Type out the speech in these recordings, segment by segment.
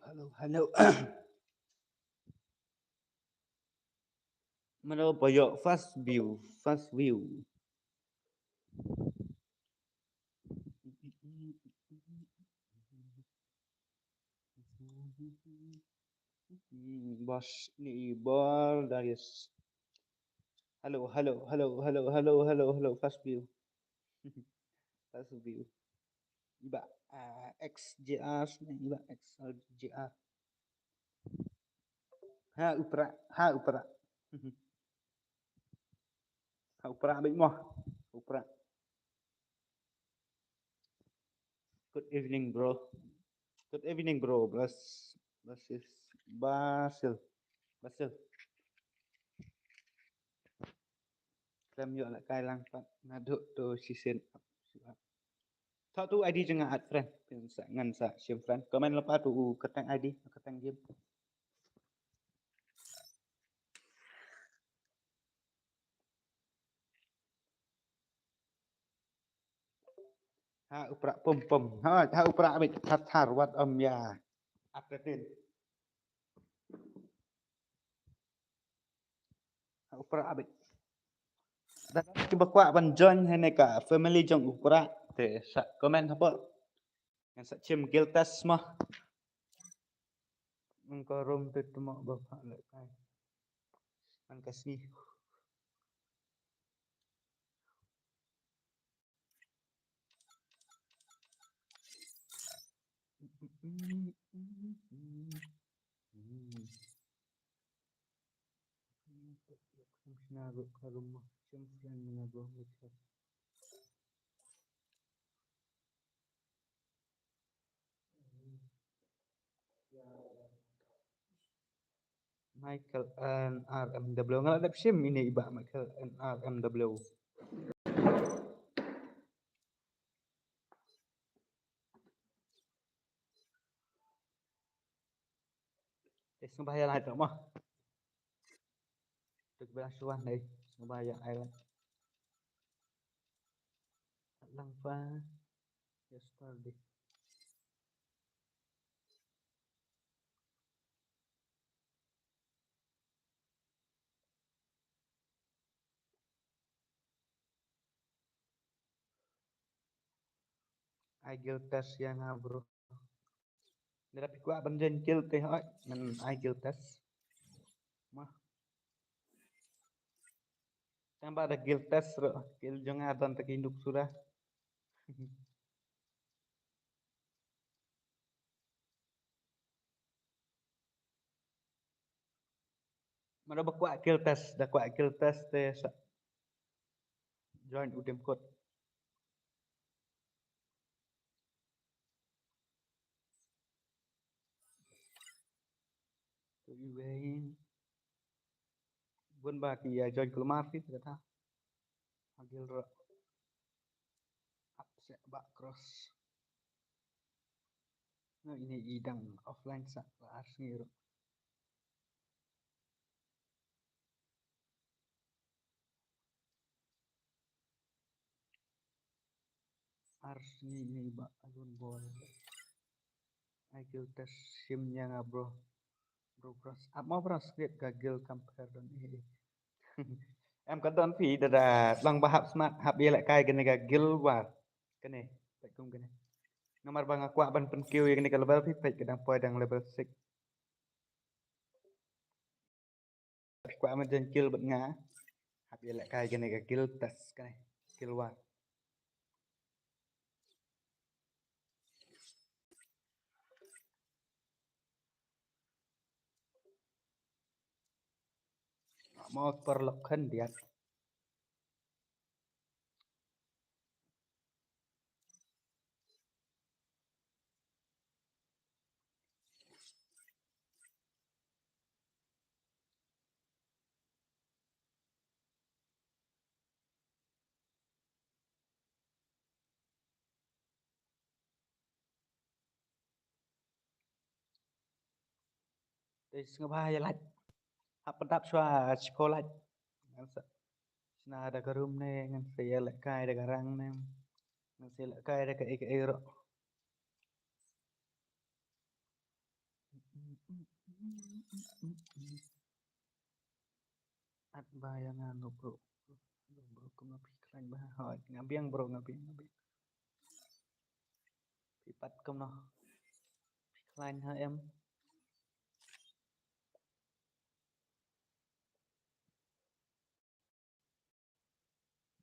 Hello. Mana payok fast view. Bos ni bol Darius. Hello, fast view. Fast view. Iba XJR ni iba XJR. Ha upra. Ha upra big mo. Upra. Good evening, bro. Good evening, bro. Basil. Klem yo nak kai lang pat naduk to season up. Thọ tu ID jangan add friend. Ngan sa share friend. Komen lepas tu ketang ID, ketang game. Ha upra pom. Ha upra ambil thar wat ya. Updated. Ha upra ambil. Dan cuba kuat ban join hai ka family jong upra te sa komen apa. Yang sa cim guild test mah. Engkau room tu mak bapak lek kai. An kasih. Naruh ke rumah friend mengabuh macam Michael NRMW nggak ada sim ini iba Michael NRMW. Bahaya lah itu mah. Được belas suan đây, bahaya island. Lang pa yesterday. I guild test yang bro. Tapi gua benjen guild teh oi, men I guild test. Mah. Tambah ada guild test bro. Guild jangan ada tak induk sudah. Mana bakwa guild test, dah kuat guild test teh join udem code. Iwain. Bun bagi ya join kelemar sih kata. Agil ro. Upset bak cross. Nah ini idang offline sak asli ro. Ars ini bak alun bol. Agil test simnya nggak bro. Bro cross. Mau bro script gagal compare dan ini. Em có đơn phí đã lang bahap smart hap dia lại kai gini gagal war. Kene, tak kum kene. Nomor bang aku ban pen kill yang ni level 5 page kedang poin dang level 6. Aku amat jen kill bet nga. Hap dia lại kai gini gagal test kene. Kill war. Mau perlokan dia. Terus ngabaya lagi. Hap pedap swa sekolah. Nah ada ke room ni ngan saya lại kai ada garang ni. Ngan saya lại kai ada ke ero. At bayangan lo bro. Bro cũng là klan ba hỏi ngabiang bro ngabiang ngabiang. Pipat cũng nó klan ha em.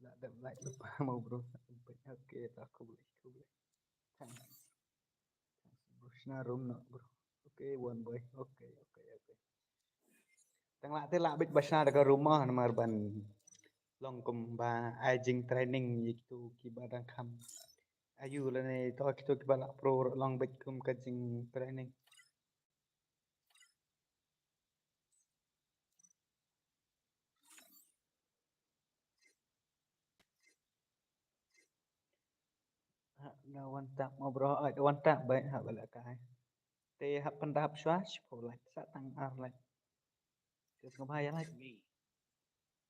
Đã đậm lại lupa mau bro. Oke, aku boleh. Thanks. Bro, na room no bro. Oke, one boy. Oke. Tang lạ thế lạ bích basna daga rumah namar ban long kum ba ajing training yitu ki badang kham. Ayu la ne to kitu ki bala pro long bích kum kajing training. Na one tap mau bro one tap baik ha bala kai. Te hap pendap swash po like sa tang ar like. Just ngom hai like. Me.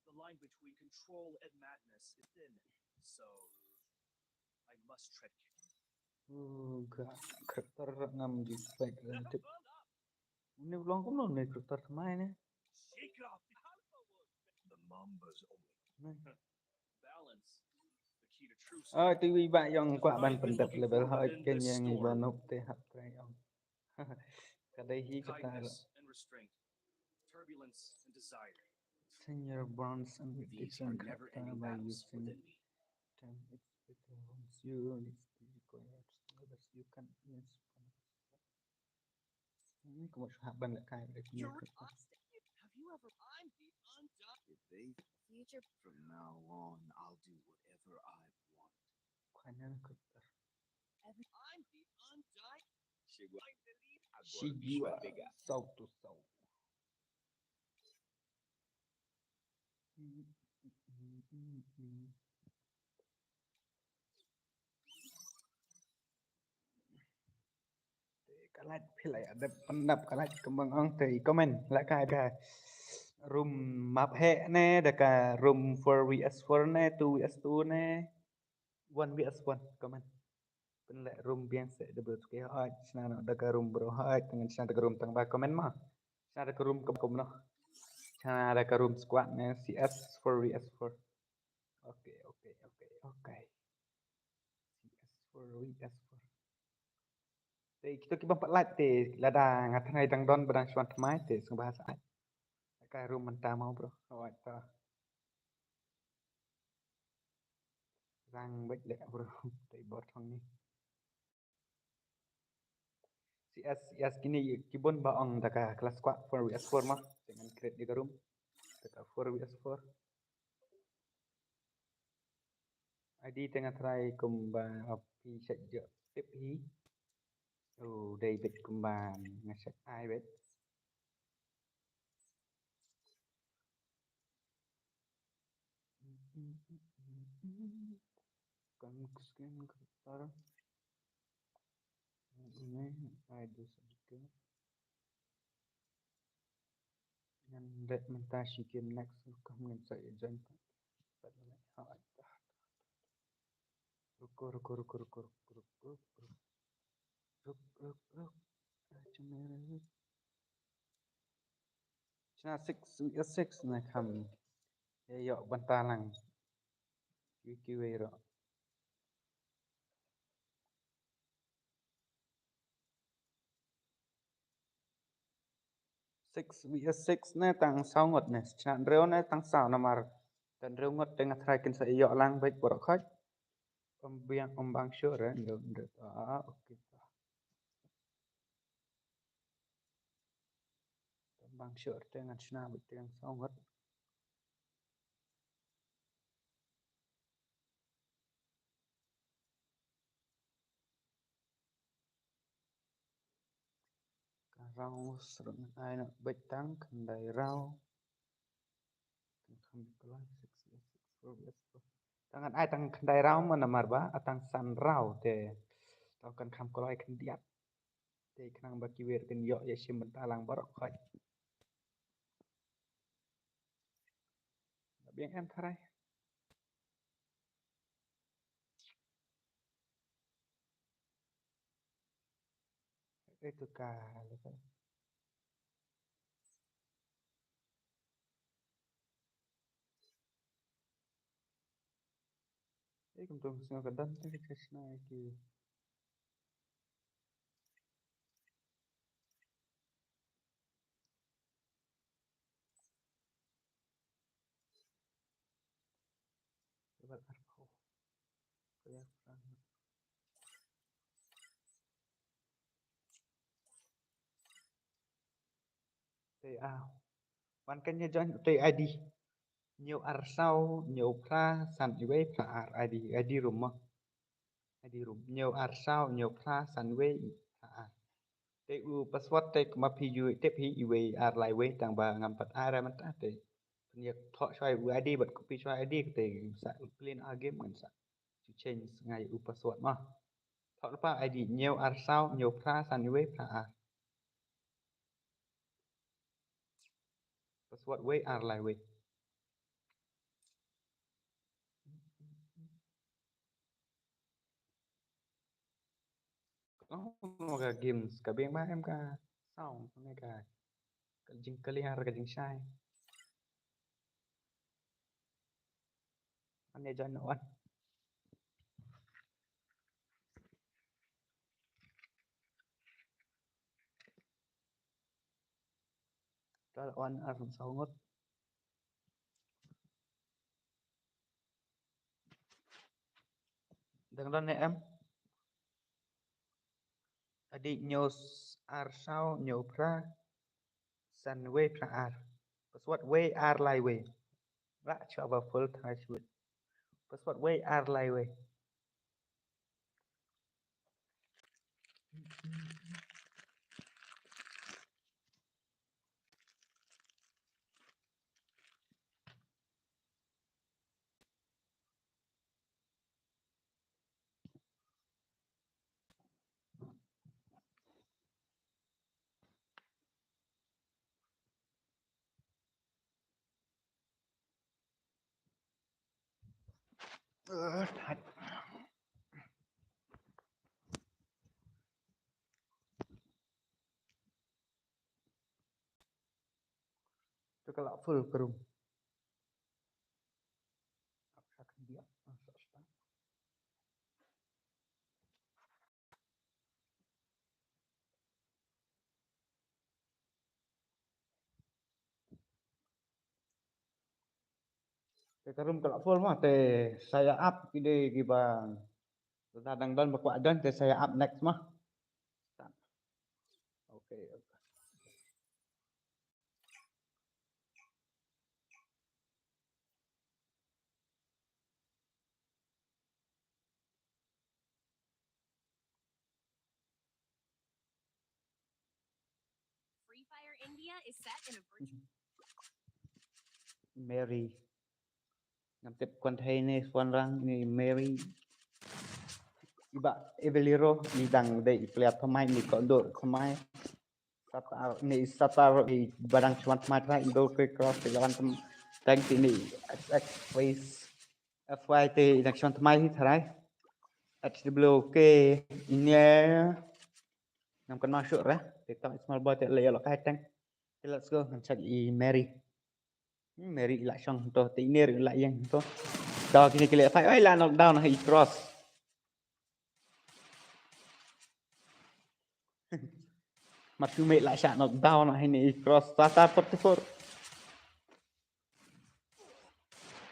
The line between control and madness is thin, so I must tread carefully. Gak karakter ngam di baik tip. Ini ulang kum no ne karakter mai ne. Shake off the mambas only. Balance. The key to true strength. TV bạn yang quả ban pendap level high kenya ngi banok te hap trai yang. Kadai hi kata Kindness and restraint. Turbulence and desire. senior bonds and These are different never-ending by battles using within me. time it's better once you others you can use ini kamu sudah ban lại kai được nhiều cực Have you ever? I'm the undone. If they future from now on, I'll do whatever I want. khoan cực I'm the undying. Shigua soul to soul kalat pilih ada pendap kalat kembang ang tei komen lại kai ka room map he ne deka room 4vs4 ne 2vs2 ne 1vs1 komen penle room biasa double ke hai sana deka room bro hai dengan sana deka room tang ba komen mah sana deka room kem no sana deka room squad ne CS 4vs4 oke CS 4vs4 thì kita kibang patlat te lada ngatanai dang don badang swan mai te sung bahasa ai kai room menta mau bro awak ta rang bek lek bro te bot thong ni CS kini kibon baong taka kelas squad 4vs4 mah dengan create di room taka 4vs4 ID tengah try kumba api saja tip hi oh David kumban ngasak ai bet kan skin karakter ini ada sedikit yang let mentasi game next kamu saya join ruko China 6 này khăm yo bantalang kiwero 6 nè tăng sau ngột nè chán rêu nè tăng sau nằm mà tăng rêu ngột dengan try kin sa iyo lang baik borok khaj om bang sure rồi được ok bang sure dengan china baik dengan sau ngột rau serang ai nak baik tang kendai rau không kelas 6 tangan ai tang kendai rau mana marba atang san rau te tau kan kham kolai kan diat te kenang baki wer kan yo ya sim bentalang borok khaj bien em thay itu kali Thế cầm tùng xem cái đơn thế cái này thì cái vật ăn khô cái ăn tê ao bạn cái như cho tê ID nhiều arsau nhiều pra san iwe pra ID ID rumah ID room nhiều arsau nhiều pra san we pra tê u password tê mà phi yu tê phi iwe ar lai we tang ba ngam pat ara man ta tê nhiệt thọ xoay u ID bật copy xoay ID tê sa clean a game man sa to change ngay u password mà thọ pa ID nhiều arsau nhiều pra san iwe pra password we ar lai we có cái game cả bên ba em cả sau này cái jing clear cái jing sai anh này cho nó ăn đó là ăn ở phần sau ngất đừng lo nè em adik nyos ar sau nyo pra san we pra ar password we ar lai we ra cho vào full thay chuột password we ar lai we thật cho cái lọ full krum cái krum kalau full mah teh saya up ide gibang kadang dan baku adan teh saya up next mah oke Free Fire India is set in a virtual. Mary nằm tiếp quan thầy này quan răng này Mary iba Eveliro ni dang de pelihat pemain ni kondo pemain satar ni satar di barang cuma matra indo ke cross ke jalan tem tank ini XX face FYT nak cuma pemain thay HWK ini nam kan masuk lah kita small boy tak lay lo kai tank let's go check Mary Mary lại xong to tí nè lại yang to đó kini kile phải ấy là knockdown hay cross mặt cứ mẹ lại sạn knockdown hay này cross tata 44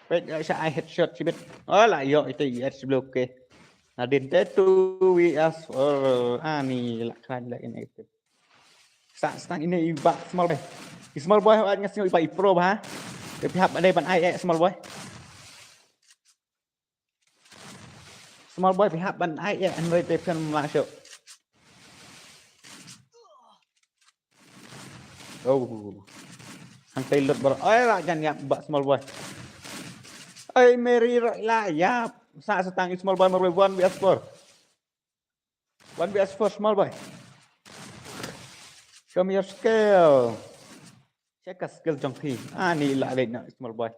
vậy lại sẽ ai headshot chỉ biết lại rồi thì SWK là đến tết 2vs ani lại khai lại này sạn sang ini ibak small boy anh ngasih ibak pro ha ke pihak ada ban ai small boy pihak ban ai anh với tệp kan masuk oh hantai lut ber lại jangan ya ibak small boy Mary lại ya sa setang small boy merwe 1vs4 1vs4 small boy show me your skill check cái skill trong thi ni lại lên nữa small boy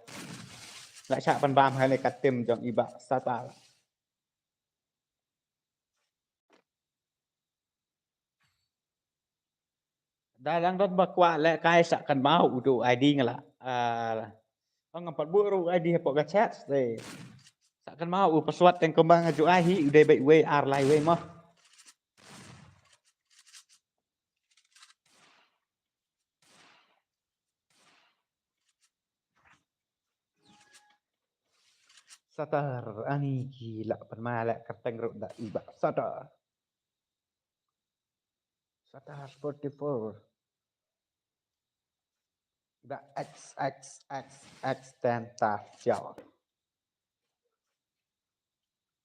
lại chạm bàn bam hay là cắt tim trong ibak sata dalang don bakwa le kai sakan mau udu ID ngala ang 40 ID po ka chat de Seakan mau pesawat yang kembang aju ahi udah baik way ar lai way mah. Satar ani gila penmalak kerteng ruk dak iba satar. Satar 44. Dak X tentacial.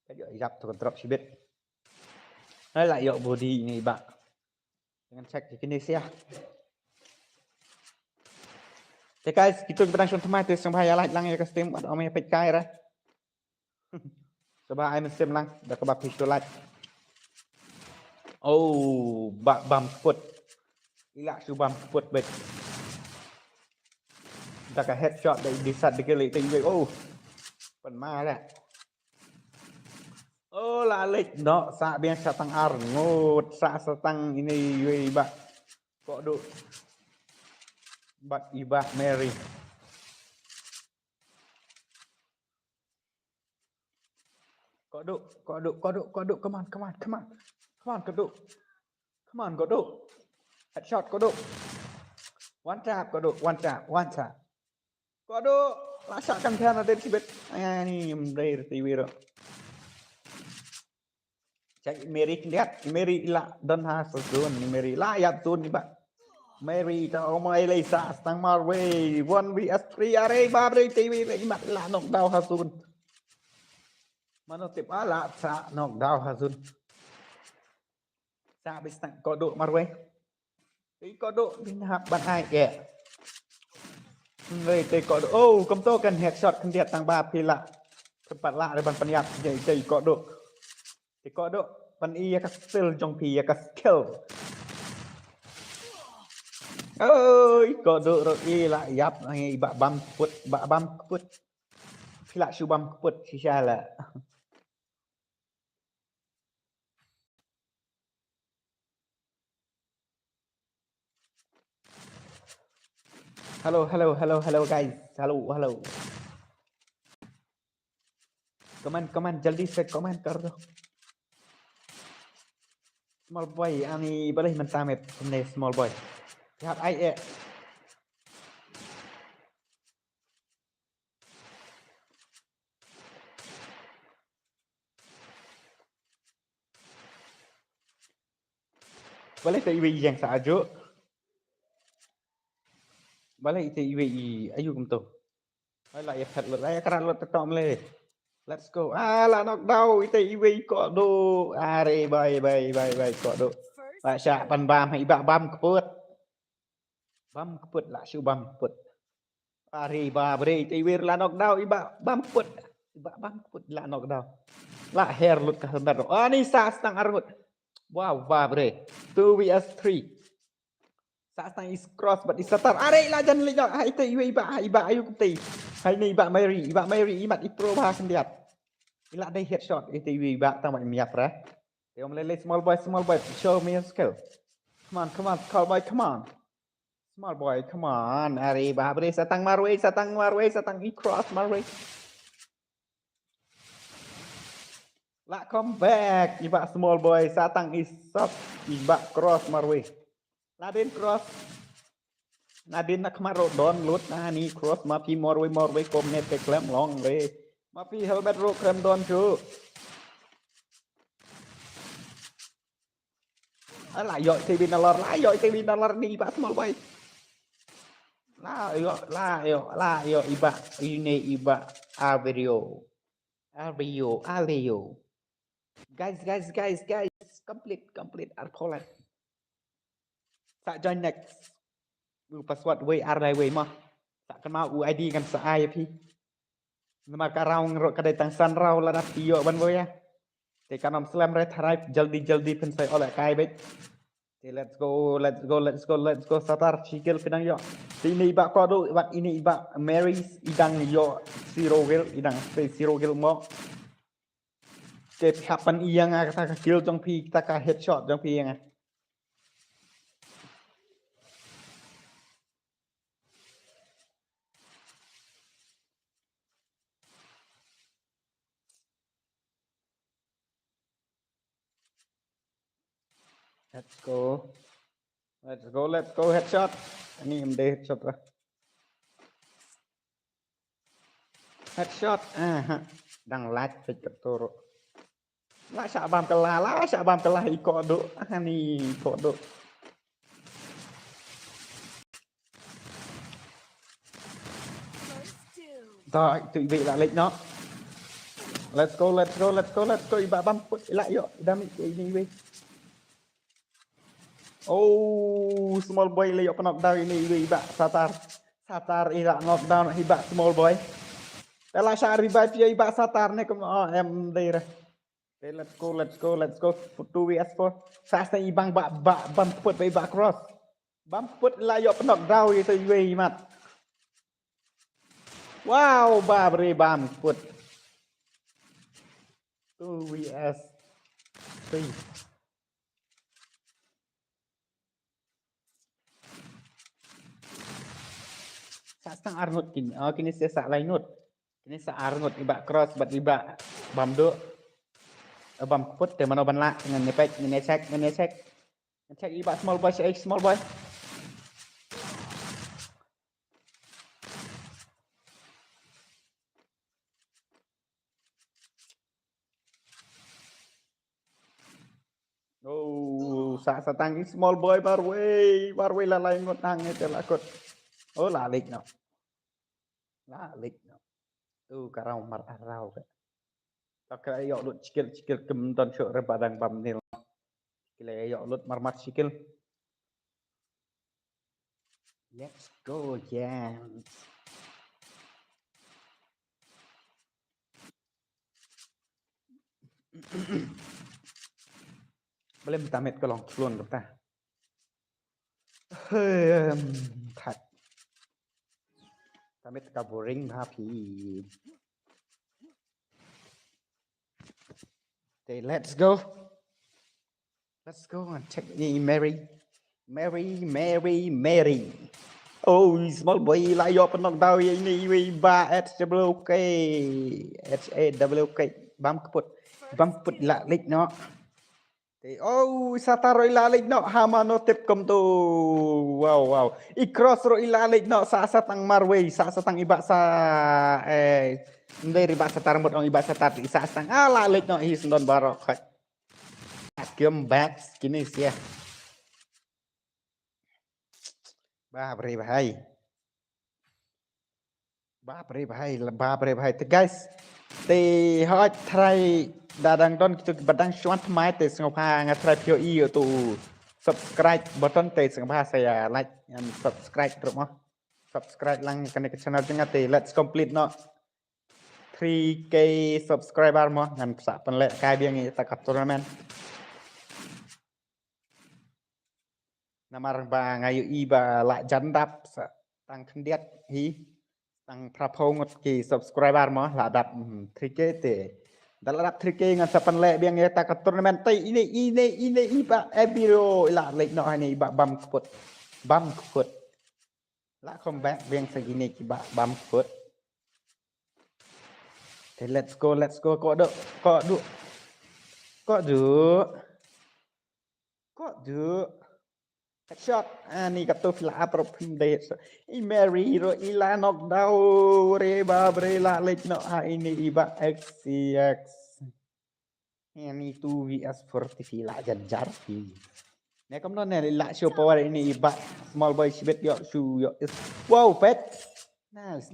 Cái gặp thuộc drop chỉ biết. Nó lại dọ body này bạn. Dengan cek di Indonesia. Okay guys, kita berang shon thmai tu sang bhai like lang ya ka stream at ame pet kai ra. Sebab ai men stream lang dak ka ba picture like. Oh, bak bam put. Ilak su bam put bet. Dak ka headshot dari disat de kele ting we. Oh. Pen ma la. Oh, la lek no sa biang satang ar ngut sa satang ini we bak. Kok duk. But Ibah Mary. Kodok. Come on. Kodok. Come on, Kodok. Headshot, Kodok. One tap, Kodok. One tap. Kodok. Rasakan kan ada di sibet. Ini dari TV. Cek Mary lihat. Mary ilah dan hasil zon. Mary layak zon ni, Pak. Mary tao mai lấy sa stang marway 1vs3 are babre TV lấy mặt là knock down hasun mano tip ala sa knock down hasun sa bị stang có độ marway tí có độ đi hạp bạn ai kìa người tê có độ oh công tô cần headshot cần thiệt tăng ba phi lạ tempat lạ để bạn phân nhặt dây có độ thì có độ bạn y các skill trong phi các skill. Ơi, có độ rồi y lại giáp ngay bạ băm put. Khi lại siêu băm put thì ra là hello guys. Hello. Comment जल्दी से comment कर दो. Small boy ani boleh mentamet ini small boy. Lihat ai boleh TV yang saja. Boleh TV ayu kum tu. Hai lại thật luật lại cái luật tọm lên. Let's go. Là knockdown TV có độ. Re bay có độ. First, Bạn xạ bàn bam hay bạn bam keput. Bam keput lah siu bam keput. Ari ba bre TV là knockdown iba bam keput. Iba bam keput lah knockdown. Lah hair lut ka hendak. Ni sa stang arut. Wow ba bre. 2vs3. Sa stang is cross but is satar. Are lah jan lihat. Hai TV iba ayu kupti. Hai ni iba Mary imat ipro bah sendiat. Ila dai headshot TV iba tang mak miap ra. Tengok meleleh small boy, show me your skill. Come on, call boy, come on. Small boy, come on. Ari babre satang marway, satang cross marway. La come back, iba small boy, satang is up, iba cross marway. Nadin cross. Nadin nak maro don lut nah ni cross mapi marway kom net ke klem long re. Mapi helmet ro krem don chu. Lại dội TV dollar ni iba small boy. La yo iba ini iba Alvaro. Guys, complete Arpolat. Tak join next. Password way ar way mah. Tak kenal UID kan sa ai pi. Nama karau ngerok kadai tang san rau la nat yo ban boy ya. Te kanom slam re tharai jaldi pen sai oleh kai bet. Okay, let's go satar sikil pinang yo. Ini iba kodo wat ini iba Mary's idang yo zero kill mo. Ke hapan iyang ka kill jong pi ta ka headshot jong pi yang. let's go let's go headshot ini MD headshot lah headshot đang lách phải cật toro lá xạ bam kalah ikut duk ni ikut duk First two. rồi tụi vị là lịch nó let's go iba bam put lại yo dami ini we oh small boy le yo knockdown ini we iba satar ila knockdown iba small boy Tela sa revive yo iba satar ne kum em đây rồi okay, let's go for 2vs4 fast ibang bam putไปiba cross bam put la yo knockdown itu we mat wow babre bam put 2vs3 Sasang Arnold kini. Oh kini saya sak lain nut. Kini sak Arnold iba cross bat iba bam do. Bam put te mano ban la dengan nepek ngecek. Ngecek iba small boy. Oh, sak satang small boy barway la lain ngut nang te lakot. Oh lalik no. Karau mar arau ke. Tak ayo lut cikil kem ton syuk rebadang bam nil. Cikil ayo lut marmat cikil. Let's go jam. Boleh minta met kolong luôn được ta. Thật. Ta met covering happy. Okay, let's go and check the Mary. Oh, small boy lại vô bên knockdown ini we ba HWK bam put lạ lịch nó. Thì Sata rồi la lịch nó hama no tip kom tu. Wow. I cross rồi la lịch nó sa tang marway sa tang iba sa dari iba sa tarmut ong iba sa tar sa tang la lịch nó hi sundon barok. Kiếm back kini sia. Ba bre bhai. Thì guys, thì hỏi try dadang don kita badang cuan mai te sengapa ngatrai POE tu subscribe button te sengapa saya like and subscribe terus mah subscribe lang ke channel jangan te let's complete no 3k subscriber mah ngan sak penlek kai biang ni takat tournament namar ba ngayu iba la jandap tang kendiat hi tang prapong ki subscriber mah la dap 3k te dalam rap 3K dengan sapan lek biang ya tak tournament ini iba ebiro la lek no ini iba bam keput la comeback biang segini iba bam keput. Okay, let's go kok duk headshot ni katu fila aprop deh I Mary ro ila knockdown reba brela lek no ini iba XCX ini 2vs40 fila jajar fi ne kam no ne la show power ini iba small boy sibet yo su yo wow pet nice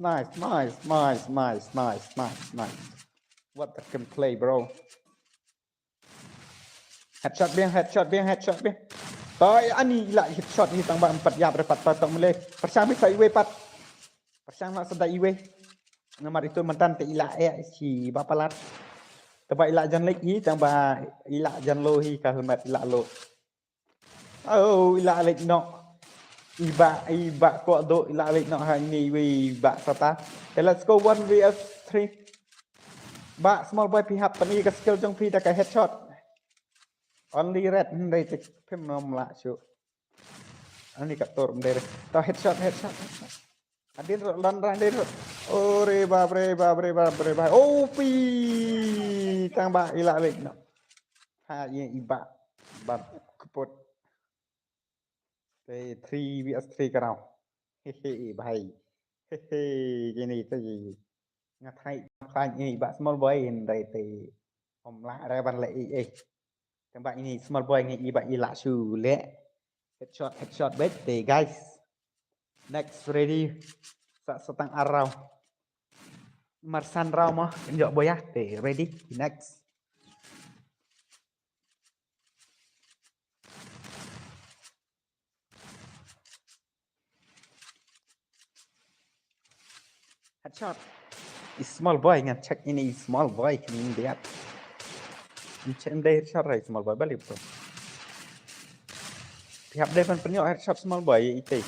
what the can play bro headshot biang Toy ani ila headshot ni tang ba 4 yap repat patok mele persang bisa iwe pat persang nak sedai iwe nomor itu mentan te ila si bapalat teba ila jan lek tang ba ila jan lo hi ka helmet ila lo ila lek no iba ko do ila lek no ha ni we ba sata let's go 1vs3 ba small boy pi hap pani ka skill jong pi ta ka headshot only red đây thì phim nom lạ chú anh đi cắt torm đây tao headshot adin lăn ra đây rồi ore ba bre pi tang ba ila lek no ha ye iba ba keput Thì 3 vs 3 cái nào. Bài. Cái này cái gì. Ngặt hay. Khoan ini bạn small boy in đây thì om lại ra ban lại các bạn ini small boy ini bạn ini lạ su lẹ. Headshot bet thì guys. Next ready. Setang arrow. Marsan raw mo. Njok boy ya. Thì ready. Next. Headshot. Small boy ngan check ini small boy ini lihat. Check đây headshot rồi small boy balik bro. Pihak dia pun penyok headshot small boy itu.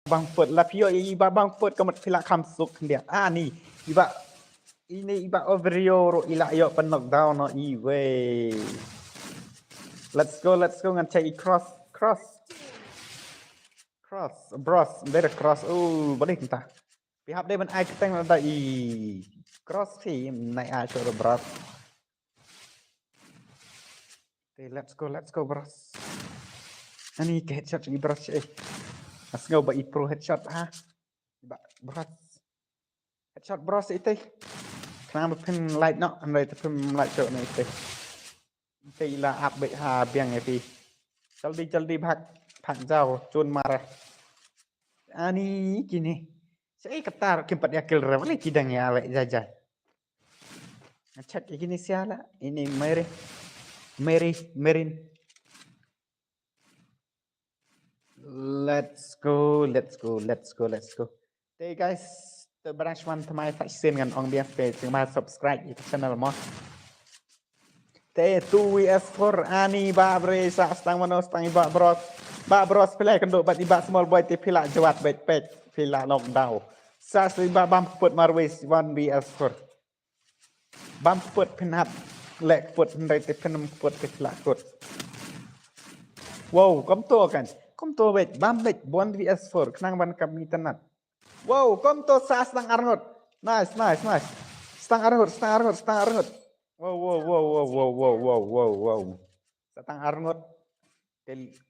Bang put lah pihak iba bang put kamat pila kamsuk dia. Ah ni iba ini iba overio ro ila yo pen knockdown no iwe. Let's go ngan check cross. Bros, better cross. Balik entah. Pihak dia pun ai keteng ada cross sih naik aja bros. Okay, let's go bros. Ani ke headshot lagi bros Mas ngau ba pro headshot ha. Ba bros. Headshot bros itu. Kenapa pin light no, andai tu pin light shot ni itu. Itu lah up baik ha biang ya pi. Jaldi bhag jauh chun marah. Ani gini. Saya ketar keempat ya kill ram ni kidang ya awak jajah. Ngecek gini siala. Ini Merin. Let's go. Hey guys, the branch one to my fashion and on the page, my subscribe to channel mo. Te 2vs4 ani ba bre sa stang mano stang ba bros play kan do bat iba small boy te pila jawat bet pila knockdown. Sa ba bam put marwis 1vs4. Bam put penat lek put ndai te penem put te pila put. Wow, kom to bet bam bet 1vs4 kenang ban kami tenat. Wow, kom to sa stang Arnold. Nice. Stang Arnold. Wow. Stang Arnold.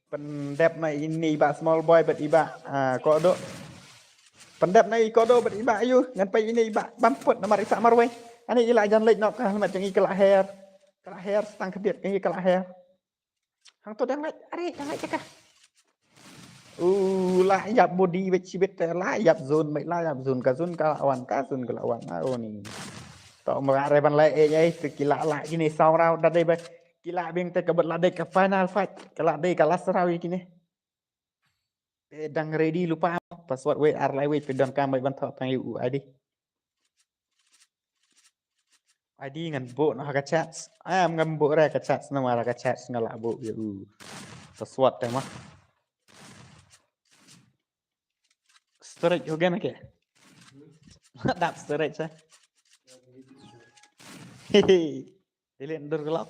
Pendep na ini iba small boy bet iba kodo. Pendep na kodo bet iba ayu ngan pe ini iba bamput na marisa marwe. Ani ila jan lek nok helmet yang ikala hair. Kala hair stang kedit yang ikala hair. Hang to dang lek cakah. Lah yap body bet sibet lah yap zone ka zone ka lawan. Oh ni. Tao mà ra ban lại ấy từ kỳ lạ lại cái này sau rau đặt đây bây kỳ lạ bên tay cả bật là đây cả final fight cả lạ đây cả last round ini đang ready lupa password wait arlai wait pedon kamai bantu apa yang ID ngan bo no haka chat ngam bo ra ka chat nama ra ka chat ngala bo ya password tema storage hoga na ke dap storage ha Hehehe, ndur gelap.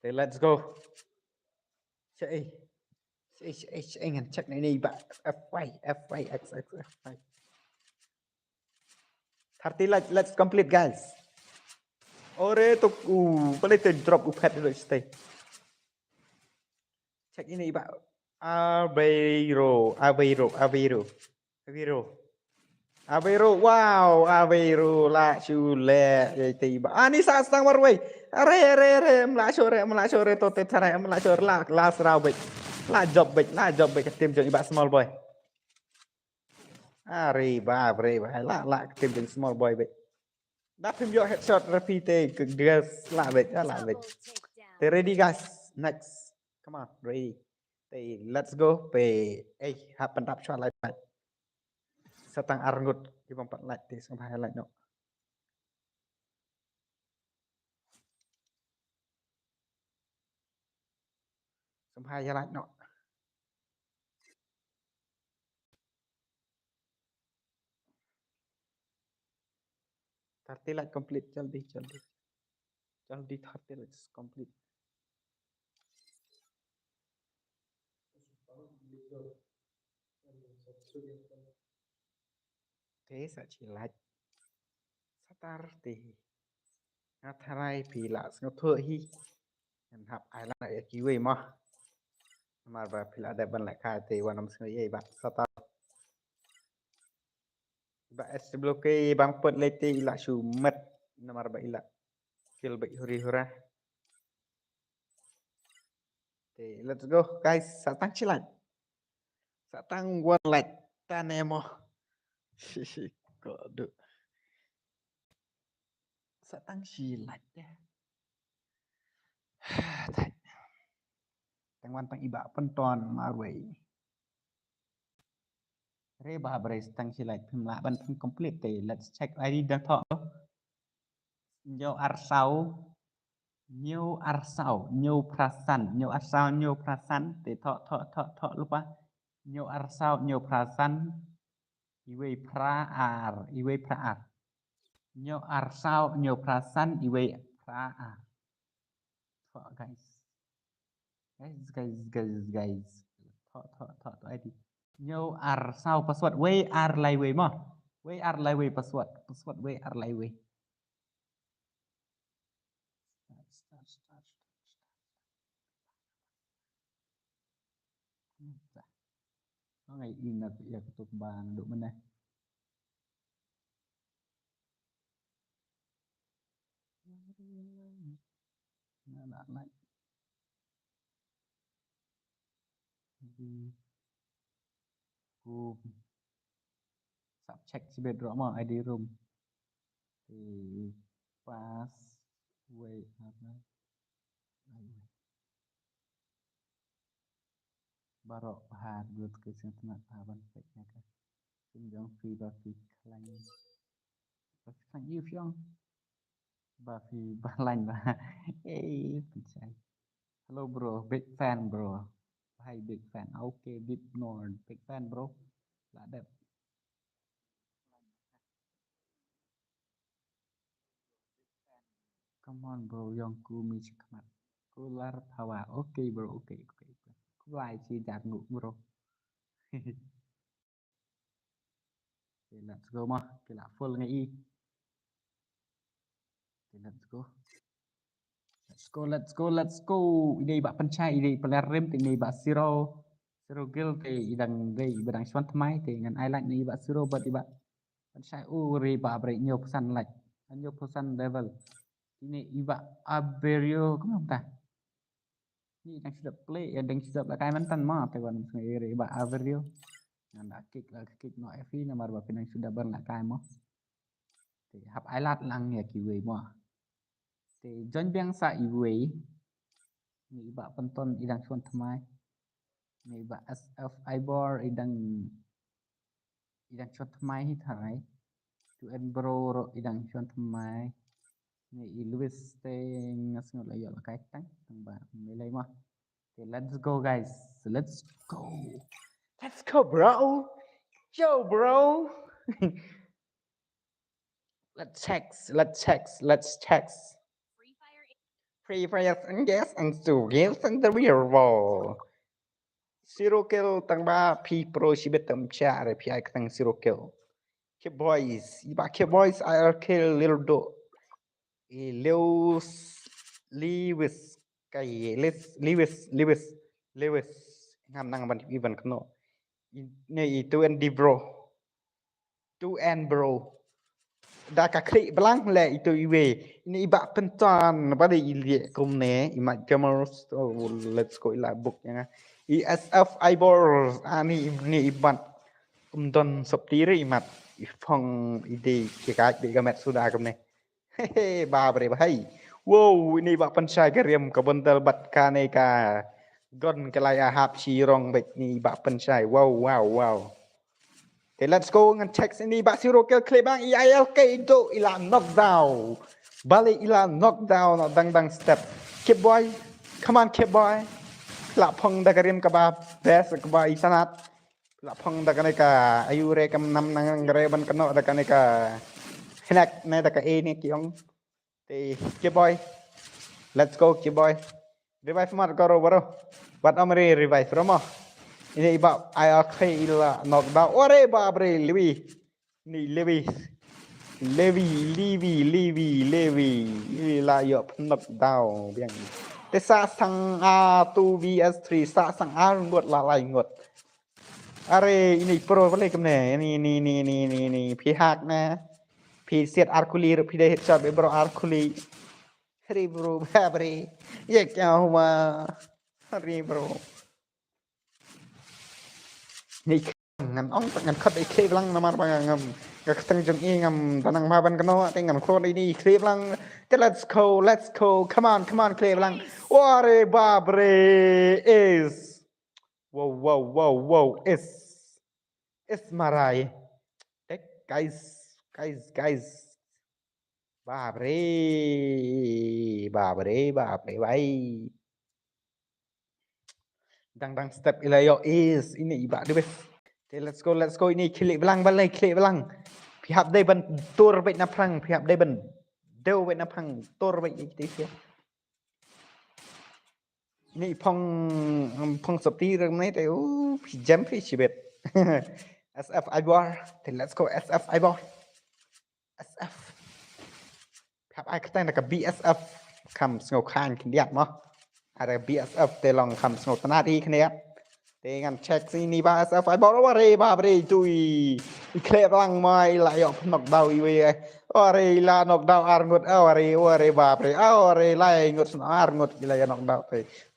Okay, let's go. Chạy ngàn chắc này bạn F5 X 30 let's complete guys. Ore to boleh to drop uphead dulu stay. Cek ini bạn Aveiro, wow, Aveiro la chule tiba. Ani sa stang marway. Are melacor to te tara melacor la srawbek. La job bek tim jeng iba small boy. Are ba la tim jeng small boy bek. Dap him your headshot repeat girls la bek. Double takedown. They ready guys. Next. Come on, ready. Let's go. Happen up shot like that. Setang Arnold di tempat light di sampai highlight no. Sampai highlight no. Tarti light complete jaldi 30 light complete. Thế sẽ chỉ light Satar thì Ngatarai pila ngotho hi hạp ai lại ký về mà và phi là đẹp bên lại khai thìวันน้ำเสนอbạn sao tao bạn SBLK bang put leti ila sumet nomor ba ila kill baik huri hura thì let's go guys satang chilat satang one like tanemo kok được satang chilat ya tang wan tang iba penton marway Reba brace tang chilat pimla ban pim complete thì let's check ID đang thọ nhiều arsau nhiều arsau nhiều prasan nhiều arsau nhiều prasan thì thọ lupa nhiều arsau nhiều prasan iwe praar nhiều arsau nhiều prasan iwe praar thọ guys thọ ID nhiều arsau password we ar lai we mo we ar lai we password we ar lai we nó ngày in là ya ketuk bang duk meneh nah lại room sắp check si bed rõ mà ID room thì password Barok Bahar buat kesempatan tahapan baiknya kan Sinjong Fi Bafi Klang yêu Fiong Bafi Balanh Bah percaya Hello bro big fan bro Hi big fan okay big nord big fan bro là đẹp come on bro Yongku mi chikamat Kular Hawa okay bro okay Lại chi đạt ngủ bro okay, let's go mà cái là full ngay y okay, let's go ini bak pencai ini pelerem ini bak zero kill thì đằng đây đằng xoắn máy thì ngân ai lạnh này bak zero bật đi bak pencai ri bak break nhiều persen lạnh nhiều persen level ini iba aberio kamu entah ini yang sudah play ya yang sudah pakai mantan mah tewan sendiri iba aberio nanda kick no FV nomor berapa yang sudah berlakai mah thì hấp ai lát lăng ya kiwi mah thì John biang sa iwi ni ba penton idang suan thamai ni ba SF ibor idang suan thamai hi thai tu en bro ro idang suan thamai ni Louis te ngas ngol ayo la kai tang ba melai mah okay let's go guys let's go bro yo bro let's check Free Fire. Free Fire and yes and so games and the real world zero kill tăng ba P Pro chỉ biết tầm trả để PI tăng zero kill Keep boys iba keep boys I kill little do Lewis cái Lewis ngam nang ban even kno này to and bro đã cả klik belang le itu iwe ini iba pentan pada ilie komne imat gamers let's go ila book ya ESF ibor ani ni ibat kumdon soptire imat ifong ide kikat bi gamet sudah komne hehe ba bre bhai wow ini iba pensai gariam kabental bat kaneka gon kelaya hap chirong bek ni iba pensai wow Okay, let's go and check ini bak zero kill clip bang ILK itu ila knockdown. Balik ila knockdown no dang step. Keep boy. Come on keep boy. La phong da karim ka ba best ka ba isanat. La phong da kaneka ayu re kam nam nang re ban kano da kaneka. Hinak na da ka e ni kiong. Thì keep boy. Let's go keep boy. Revive mat karo bro. Wat amri revive romo. Ini iba ILK ila knockdown. Ore ba bre Levi. Ni Levi ila yo knockdown biang. แต่สะสังR2 vs3 สะสัง R งดละลายงดอะไรini pro ไปเลยกันแน่นี่พี่ฮักนะพี่เสียดอาร์คูลีหรือพี่ได้เฮดช็อตไปบรออาร์คูลีรีบรูแบบรีอยากเอามารีบรูนี่งั้นอ่องงั้นคัดไอ้เคลลังน้ำมันบางงั้นก็ตั้งจงอีงั้นตอนนั้นมาบันกันเนาะแต่งั้นโคตรนี่เคลลังแต่ let's go come onเคลลังว้าเรบาเบร is wow is marai tek guys babre bye dang step ilayo is ini iba deh bes let's go ini klik belang balai klik belang pihak day ban tur baik naprang pihak day ban deu baik naprang tur baik itu sih ini pong seperti orang ni tu jam free sibet SF Ibor let's go SF Ibor SF ครับไอ้ก็ตั้งแต่กับ BSF คำสงบข้างขึ้นเดียดมั้งอะไร BSF แต่ลองคำสงบตนาดีขึ้นเดียดแต่งั้นเช็คซีนี่ BSF ไอ้บอกว่าเรบ้าเรจุยเคลบลังไม่ไหลออกนกดาวอีเว่ว่าเรลานกดาวอารงดเอาเรว่าเรบ้าเรเอาเรไล่งดสนอารงดอะไรนกดาวไป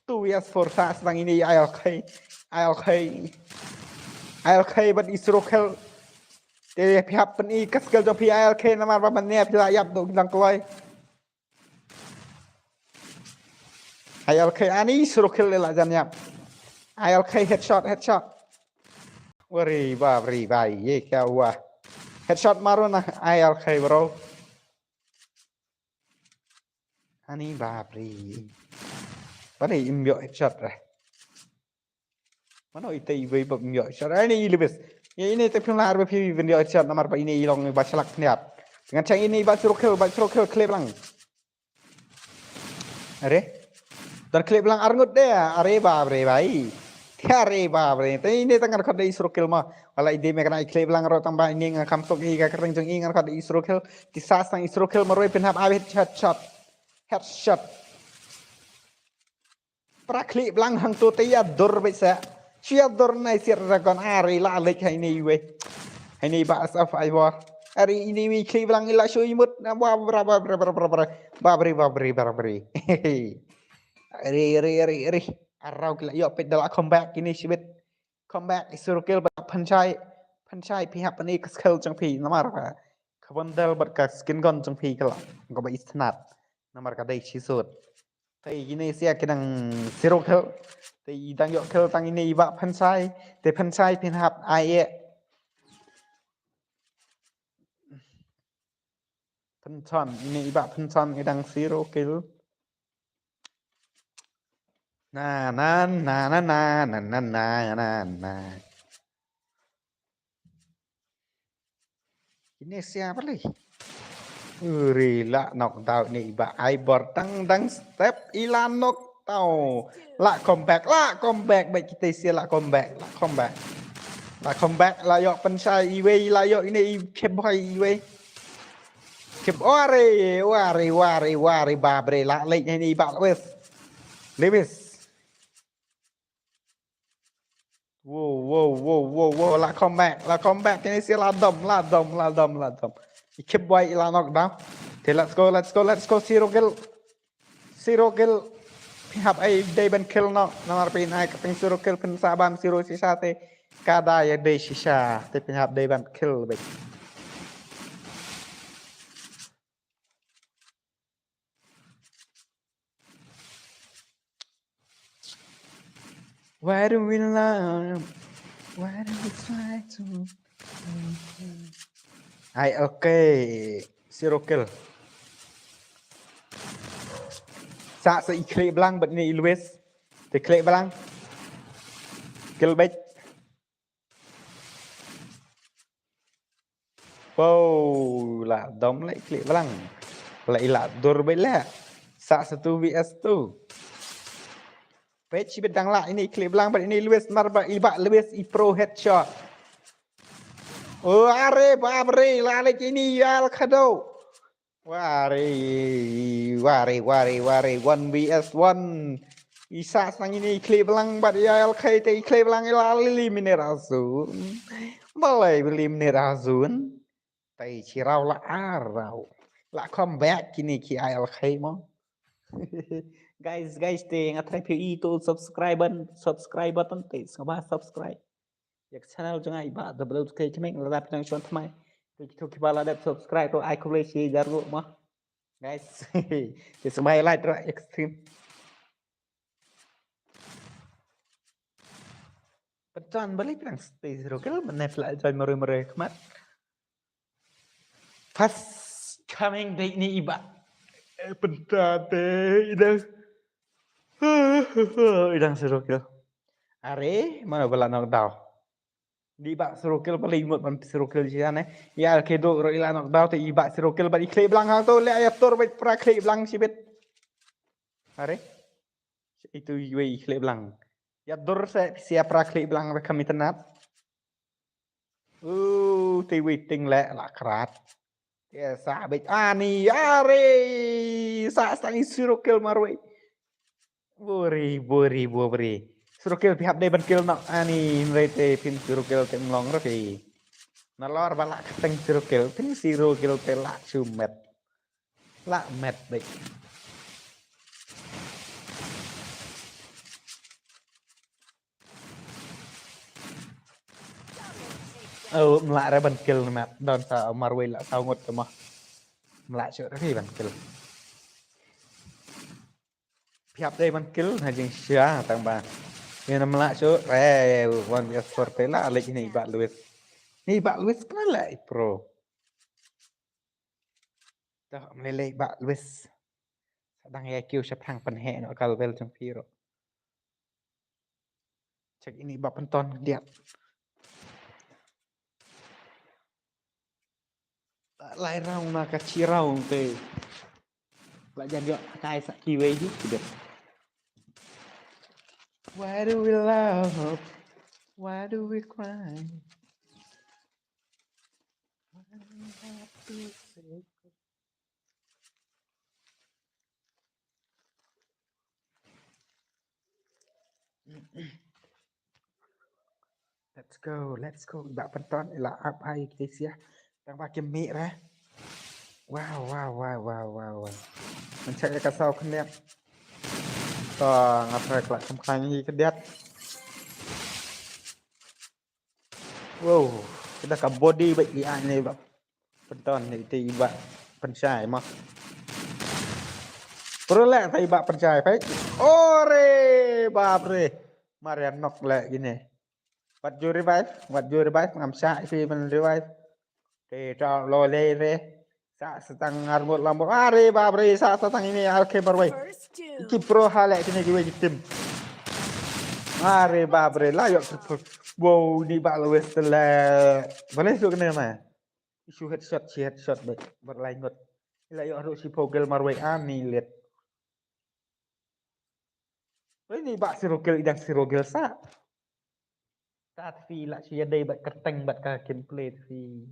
ตู้ yes for fast บางini ILK บัดอิสโรเคลแต่พี่ฮับเป็นอีกัสเกลจงพี่ ILK น้ำมันว่ามันเนี่ยพี่ลายับดูดังกลอย ILK อันนี้อิสโรเคลเลยละจันยับ ILK headshot วรีบาเย่แกว่า headshot มารุนะ ILK bro อันนี้บาบรีวันนี้อิมยอ headshot เลยmana itu ibu bapaknya cara ini lebih ini tapi lah arba piwi video chat nomor apa ini ilong baca lak niat dengan cara ini baca rokel klip lang are dan klip lang arngut deh are babre bai tapi ini tangan kau dari rokel mah walau ide mereka naik klip lang rot tambah ini ngakam sok ini kereng jeng ini kau dari rokel di saat sang rokel meroi penhap awet headshot pra klip lang hang tu tiada dor bisa siap dornai siragon hari lalik ini we ini bahas apa ibu hari ini we klip lang ilah show imut babri ri arau kila yuk pedal comeback ini sibet comeback isurukil pancai pihak ini kesel jeng pi nomor apa kebandel berkas skin gun jeng pi kalau nggak bisa istinat nomor kadai sisut tapi ini sih kadang sirukilแต่ดังยกเคลตังอินอีบะพันชายแต่พันชายเพียงหับไอเอพันชอนอินอีบะพันชอนไอดังซีโร่คิลน่าini siapa lagi rila knock down ni iba I bor tang step ilan knock tahuละcomeback baik kita isiละcomebackละยกเป็นชายอีเวละยกini keboy iwe keb wari babre la lek ini bak lewis wow la comeback ini isi la dom keboy la knock down okay, let's go zero kill pihak ai day ban kill no nomor pin ai kaping zero kill pen sabam zero sisa te kada ya day sisa te pihak day ban kill baik where do we love where do we try to ai okay zero kill sa se ikle belang bet ni Luis te kle belang kill back wow la dom lại kle belang lại la dur baik lah sa 1 vs 2 page bedang lah ini kle belang bet ini Luis marba ibak Luis i pro headshot oh are babre la lek ini al kado Wari 1 vs 1 Isa sang ini Cleveland bat ILK te Cleveland eliminir azun Balai eliminir azun Tai cirau la arau La comeback kini ki ILK mo guys te ngatrai pi itu subscribe button te sama subscribe yak channel jangan iba double ke cemeng ladap nang chon thmai tu kibala dat subscribe to ai kule si jaru mah guys it's my light extreme Betul balik bilang stay zero kill menef lại join mare kmat fast coming day ni iba pentate idang zero kill are mana bala knockdown di bak zero kill paling mut man zero kill di sana ya kedo ro ila knockdown te iba zero kill balik klip belang hang tu le ayat tor bet pra klip belang sibet are itu yui klip belang ya dor siap pra klip belang kami tenat ti waiting le la krat ya sabit ani are sa sang zero kill marwe bori zero kill pihak day ban kill nak ani merete pin zero kill tem long roki nalor balak keteng zero kill pin zero kill te la chumet la met baik melak ra ban kill mat don sa marwe la sao ngot ke mah melak chợ cái ban kill pihak day ban kill ha jing sia tang ba Yang melak cuk, one vs 4 tela alik ni Bak Luis. Ni Bak Luis kenal pro. Dah meleleh Bak Luis. Sedang IQ sepang penhek nak kalbel jeng piro. Cek ini Bak penton dia. Lai rau nak kacirau te. Belajar dia kai sak kiwe ji sudah. Why do we love? Why do we cry? Why do we have to say Let's go. Bak penton lah apa kita sia. Tang pakai mic lah. Wow. Mencari kasau keniap. Ngapain kelak kemkanya kedet. Wow, kita ke body baik dia ni bak penton ni tiba pencai mah. Peroleh tai bak pencai baik. Ore babre. Marian knock lek gini. What you revive ngam sa fi men revive. Te ta lo le re. Sa setang armut lambok. Are babre sa setang ini alke barwai. Iki pro halek kini gue tim. Are babre layok triple. Wow, ni Bak Luis telah. Boleh tu kena mah. Isu headshot baik berlanjut. Layok harus si Pogel marwai ani lihat. Ini Bak Sirogel idang Sirogel sa. Saat fi lah si ada bat keteng bat kakin play fi.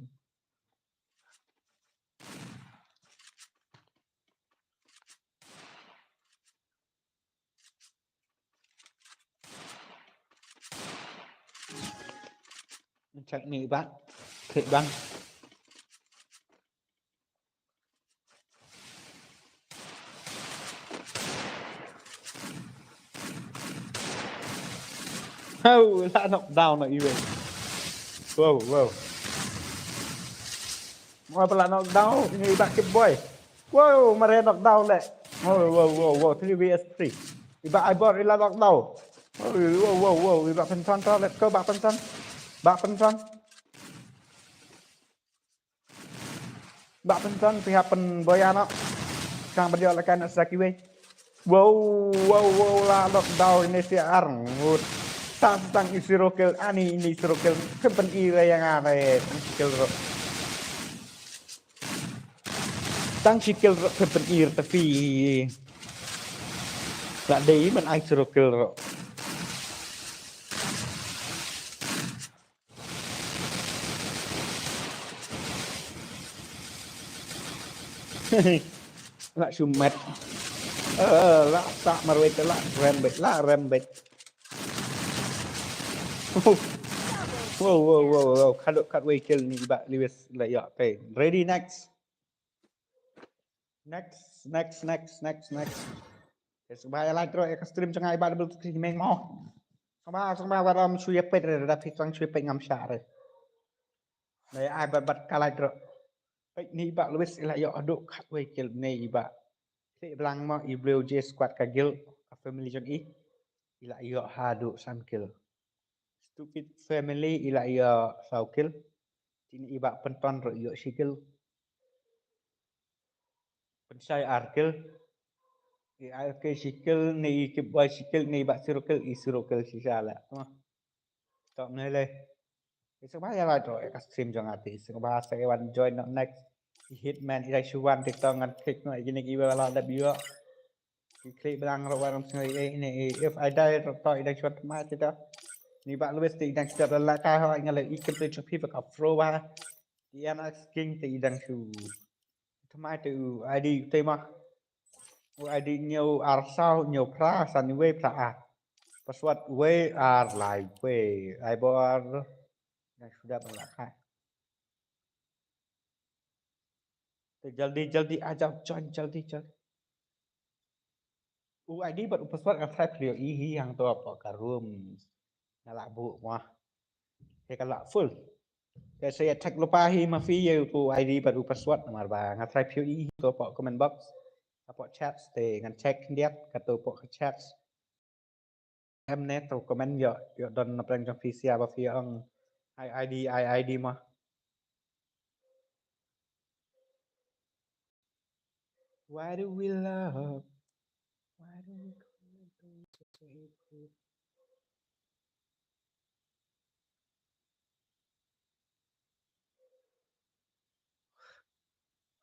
Chắc ni bác thiệt băng đã knockdown lại vậy wow mà là knockdown như bạn cái boy wow mà ra knockdown lại wow 3 vs 3 thì bạn ai bot là knockdown wow thì bạn phân thân to let's go bạn phân thân Bak penton pihak pen boyano kang berjolakan sakiwe wow la lockdown ini si arngut tang isi rokel ani ini rokel kepen ira yang ada skill ro tang skill ro kepen ir tapi tak dei men ai rokel ro Lạ chùm mệt. Lạ tạ mà rồi lạ rembet. Wow. Cut way kill ni ba Lewis lại dọ về. Ready next. Next. Sebaya like rồi stream cho ngay ba double thì mình mau. Xong ba vào chui pet rồi đã phi sang chui pet ngắm xả rồi. Này ai bật cả like rồi. Ni ba Lewis lại dọ độ cut way kill ni ba. Thế belang mau Ibril J squad kagil family John E. Ila dọ hadu sam kill. Stupid family ila dọ sau kill. Ini iba penton ro yo sikil. Pensai arkil. IRK sikil ni kiboy sikil ni ba circle isirokil sisala. Stop nele. Isang ba yala to ka stream jong ati. Isang ba sa one join not next. Hitman ila shuwan tiktok ngan click no gini iba la da biwa. Click belang ro warang sing ini if I die to ila shot ma kita. Ni ba Lewis ti dang step la ka ho ngale ikip to people ka pro ba. Ian asking ti dang shu. Thmai từ ID tây mà ID nhiều ar sao nhiều pra san we pra a password we ar lại we ai bor yang sudah berlakai jaldi aja join jaldi ID baru password kan saya beliau yang tu apa karum ngalak bu mah kalau full ya saya tag lupa mafia tu ID baru password nomor bang ngatrai POE tu apa comment box apa chat te ngan check dia kata apa chat em net tu comment yo don napang trong PC apa via ang ID mah why do we love why do we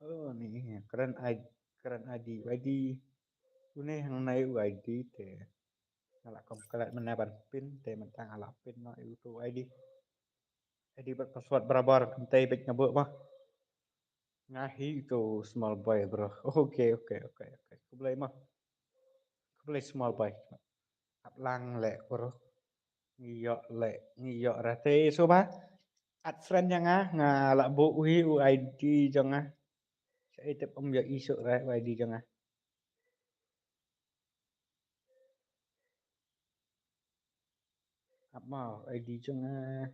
oh ni keren ID ini yang naik ID te ngalak komkalat menaban pin te mentang alak pin no itu ID password berabar kentai baik ngabuk mah ngahi itu small boy bro oke aku boleh small boy lang lek bro ngiyok rate so ba add friend yang ngalak bu ID jangan saya tip ya isu ID jangan apa ID jangan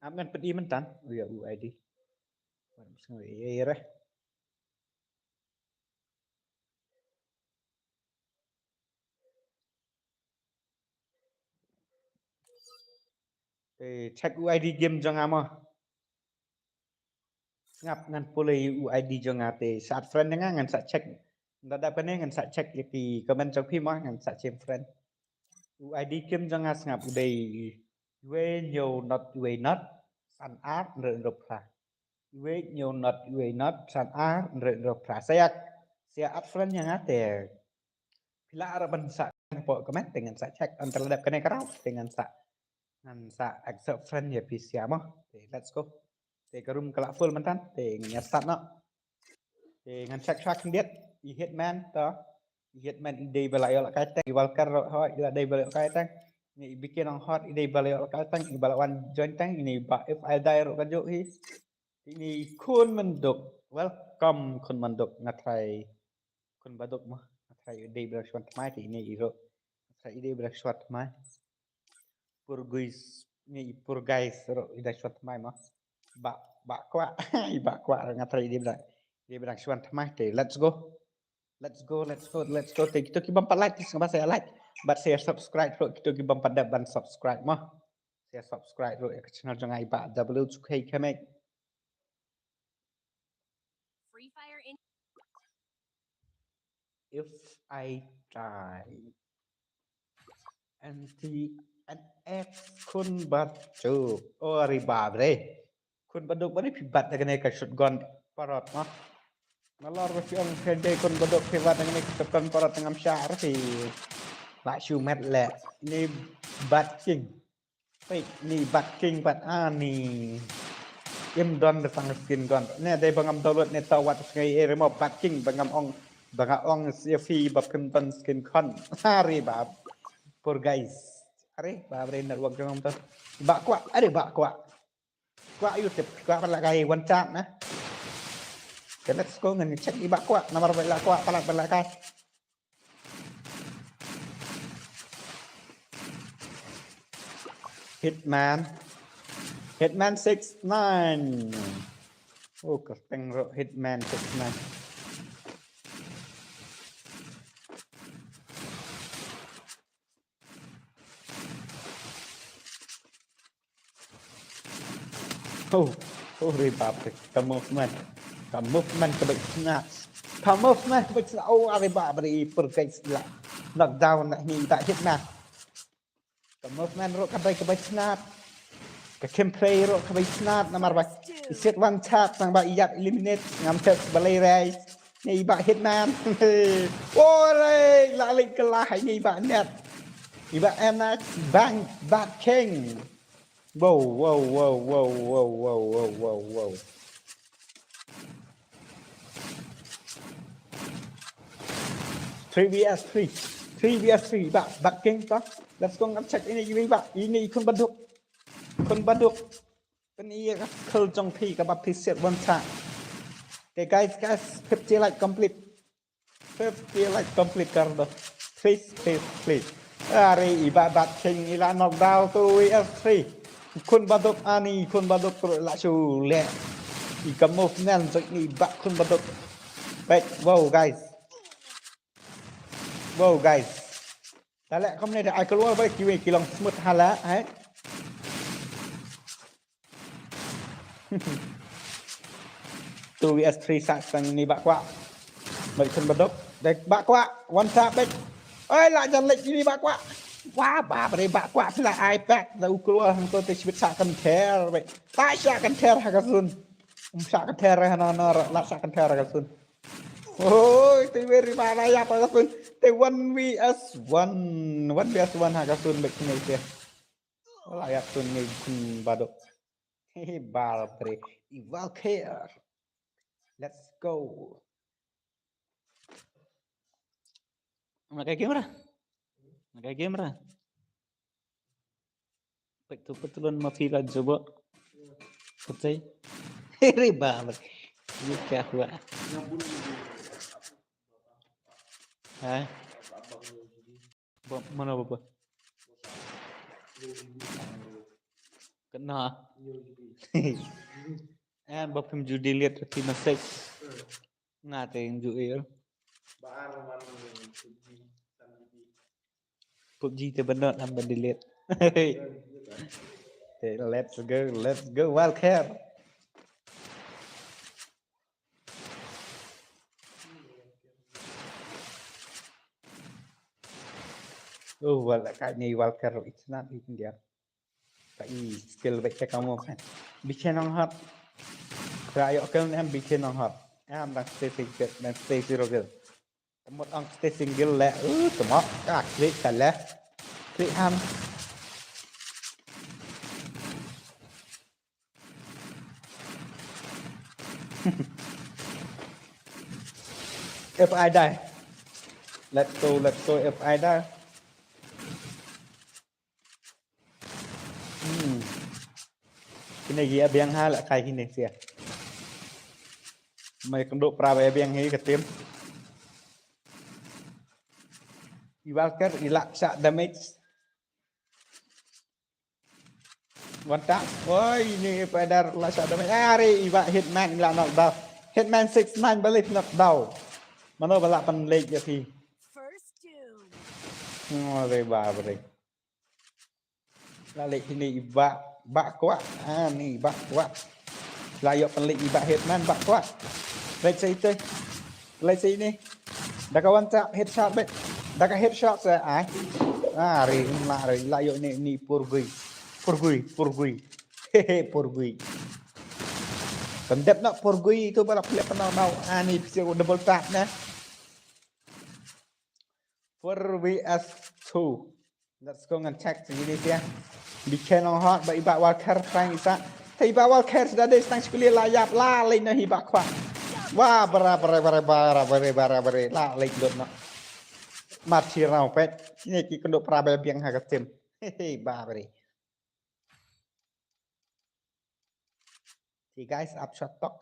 aman pedi mentan ya ID Sengwe check UID game jangan mah ngap ngan pulai UID jangan saat friend ngan saat check ndak dapat ngan saat check di comment trong phim mah ngan saat chem friend UID game jangan ngap udah we nhiều not san art rồi pra we nhiều not san art rồi pra saya add friend yang pila araban sa po comment dengan sa check antara dap kena karau dengan sa accept friend ya PC mah let's go karum kala full mantan ngan start no ngan check dia hitman hitman ide balai olah kaitang ibalkar ho ila ide balai olah kaitang ni bikin ang hot ide balai olah kaitang ibalawan join tang ini ba if I die ro kajo ini kun menduk welcome kun menduk ngatrai kun baduk mah ngatrai ide balai shwat mai ini iro ngatrai ide balai shwat mai pur guys ro ide shwat mai mah ba kwa ngatrai ide balai shwat mai let's go kita kibam like sama saya like but saya subscribe ro kita kibam pada ban subscribe mah saya subscribe ro ke channel jangan iba double sukai kami Free Fire in if I die NTNX kun batu oh riba bre kun baduk bari pibat dengan ka shotgun parot mah ngalor si ang kende kun baduk pibat dengan shotgun parot ngam syar si la shumet le ni bat king ni bat king bat ani im don the sang skin gon ne dai bangam download ne tawat ngai e remo packing bangam ong fi bab kan pan skin con hari bab for guys are bab re na wag jong to ba kwa are ba kwa YouTube kwa pala kai one chat na cái let's go ngân check đi ba kwa nomor bela kwa pala kai Hitman 69 oh kerteng ro Hitman 69 oh ribab kamu movement ke baik kamu movement ke baik oh ribab beri pergai sila knockdown nak ni tak Hitman kamu movement ro ke baik snap ke gameplay ro ke baik snap nomor ba set one tap sang ba iyak eliminate ngam tek balai rai ni ba Hitman oh re lalik kelah ni ba net ni ba em na bang bat king wow 3vs3 bak king toh let's go ngam check ini kun baduk kan iya khul trong thi ka bab thi set one shot okay guys 50 like complete kar do please are iba bak king ila knockdown 2vs3 kun baduk ani kun baduk la chu le i ka movementจากนี่บะkun baduk baik wow guys tak lek kamu ni dah keluar baik kilang smooth hala eh 2vs3 sak sang ni bak kwa baik kun baduk dek bak kwa one tap baik oi la jan lek ni bak kwa wah ba bre bak kwa pula iPad dah keluar hang tuชีวิต sak kan ter baik tak sak kan ter hakasun sak kan ter la sak kan ter hakasun ôi tôi very mana ya hakasun te 1vs1 hakasun baik ni dia layak tun ni kun baduk bal bre iwal care let's go Makai game ra betul-betulan mafira coba betul riba ini kah wa ha mana apa kena an bab phim judi lihat thì nó sẽ ngà tiền judi PUBG thì benar hamba delete okay, let's go Wildcat cái này Wildcat rồi it's not even there cái skill vậy cho kamu kan bikin orang hot kayak kan em bikin orang hot em đang stay single dan stay zero girl một ông stay single lẹ tụi nó các click cả lẹ click ham if I die let's go if I die cái này gì biang ha lại khai cái này xìa mày còn độ pra về biang hay cái tiêm Iwalker ilaksa damage one tap oi ini pada laksa damage ari iwa Hitman ila knockdown Hitman 69 balik knockdown mana balak pan leg ya thi First doom. oh re ba re la leg ini iba bak kwa ni bak kwa layak pan leg iba Hitman bak kwa leg sei ni dah kawan tap headshot bet dah ka headshot saya ri la ri layak ni purgui hehe purgui pendep nak purgui itu balap pelak penau ni bisa double tap nah 4vs2 let's go and check sini dia bikin orang hot ba iba Walker Frank isa Hiba wal cares dah deh stang sekali layap la lain na hiba kwa. Wah bara la lain dot no. Mati rau pet. Ini ki kendo prabe biang hagatim. Hehe ba bare. See guys, up shot talk.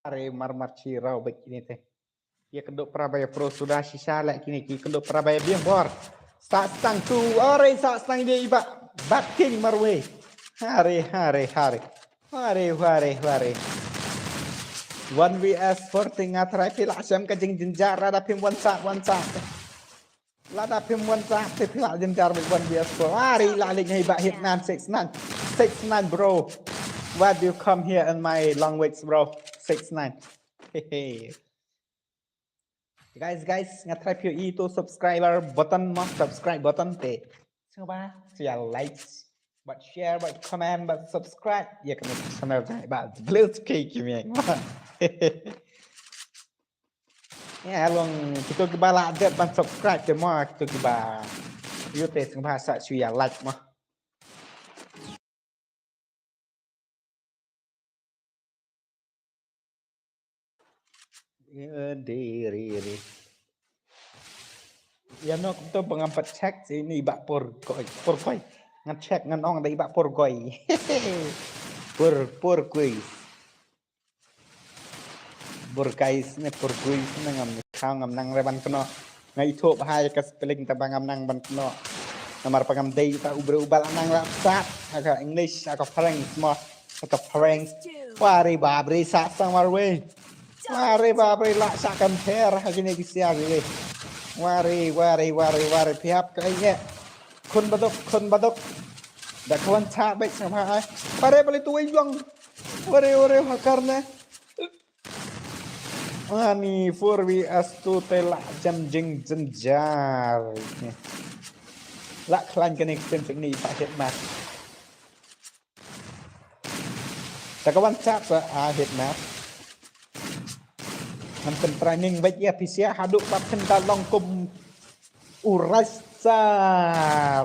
Are mar cirau baik ini teh. Ya kendo prabaya pro sudah sisa lek kini ki kendo prabaya biang bor. Sak stang tu ore sak stang dia iba baking marwe. Hare. 1vs 40 ngatrai pilak jam kajing jenjar ada pim one sak. Lada pim one sak te pilak jenjar 1vs 4. Hari lalik iba hit 6-9 bro. Why do you come here in my long waits bro? 6-9. Hehe. Guys, ngatrai pio itu subscriber button mah subscribe button te. Coba share like, but share, but comment, but subscribe. Ya kena channel saya, but blue cake ni. Ya, long kita kebala ada ban subscribe je mah kita kebala. YouTube tengah bahasa share like mah. Diri. Ya no kita pengampat cek sini bak por koi. Ngan cek ngan ong dari bak por koi. por koi. Por guys ne por koi ngam khang ngam nang reban keno. Ngai thop hai ka spelling ta bangam nang ban keno. Namar pangam dei ta ubal nang lapsat. Aka English aka French mo. Aka French. Wari babri sa samar we. Wari babri lak sakan ter hagine kisia gile. Wari pihak kayaknya kun badok dak kawan tak baik sama ai pare boleh tuai juang wari karena ani 4vs 2 telak jam jeng jenjar lak klan kene ken ni pak hit mas dak kawan tak hit masมันเป็นtraining baik ya pisia haduk bab kental longkum urastar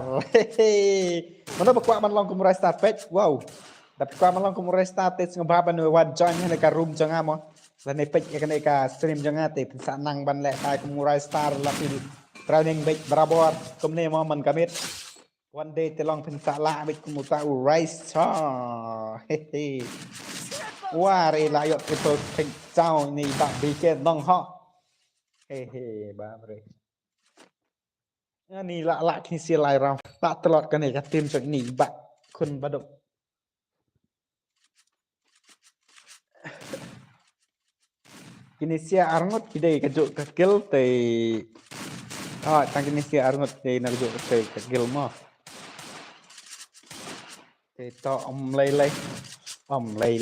mana bakwa man longkum urastar page wow tapi kwa man longkum urastar tes ngebaban wan join ne ka room janga mo la ne page ya ne ka stream janga te sa nang ban le kai kum urastar la pil training baik berabor kum ne mo man kamit one day te long pen sa la baik kum ta urastar hehe Wari layok triple pick down ni bak bikin dong ho. Hehe babre. Ni lak kisi lai ram. Tak telot kan ni tim cak ni bak kun baduk. Kini sia arngot kidai kejuk kekil te. Oh, tang kini sia arngot te nak kejuk te kekil mo. Te to lei. Om lei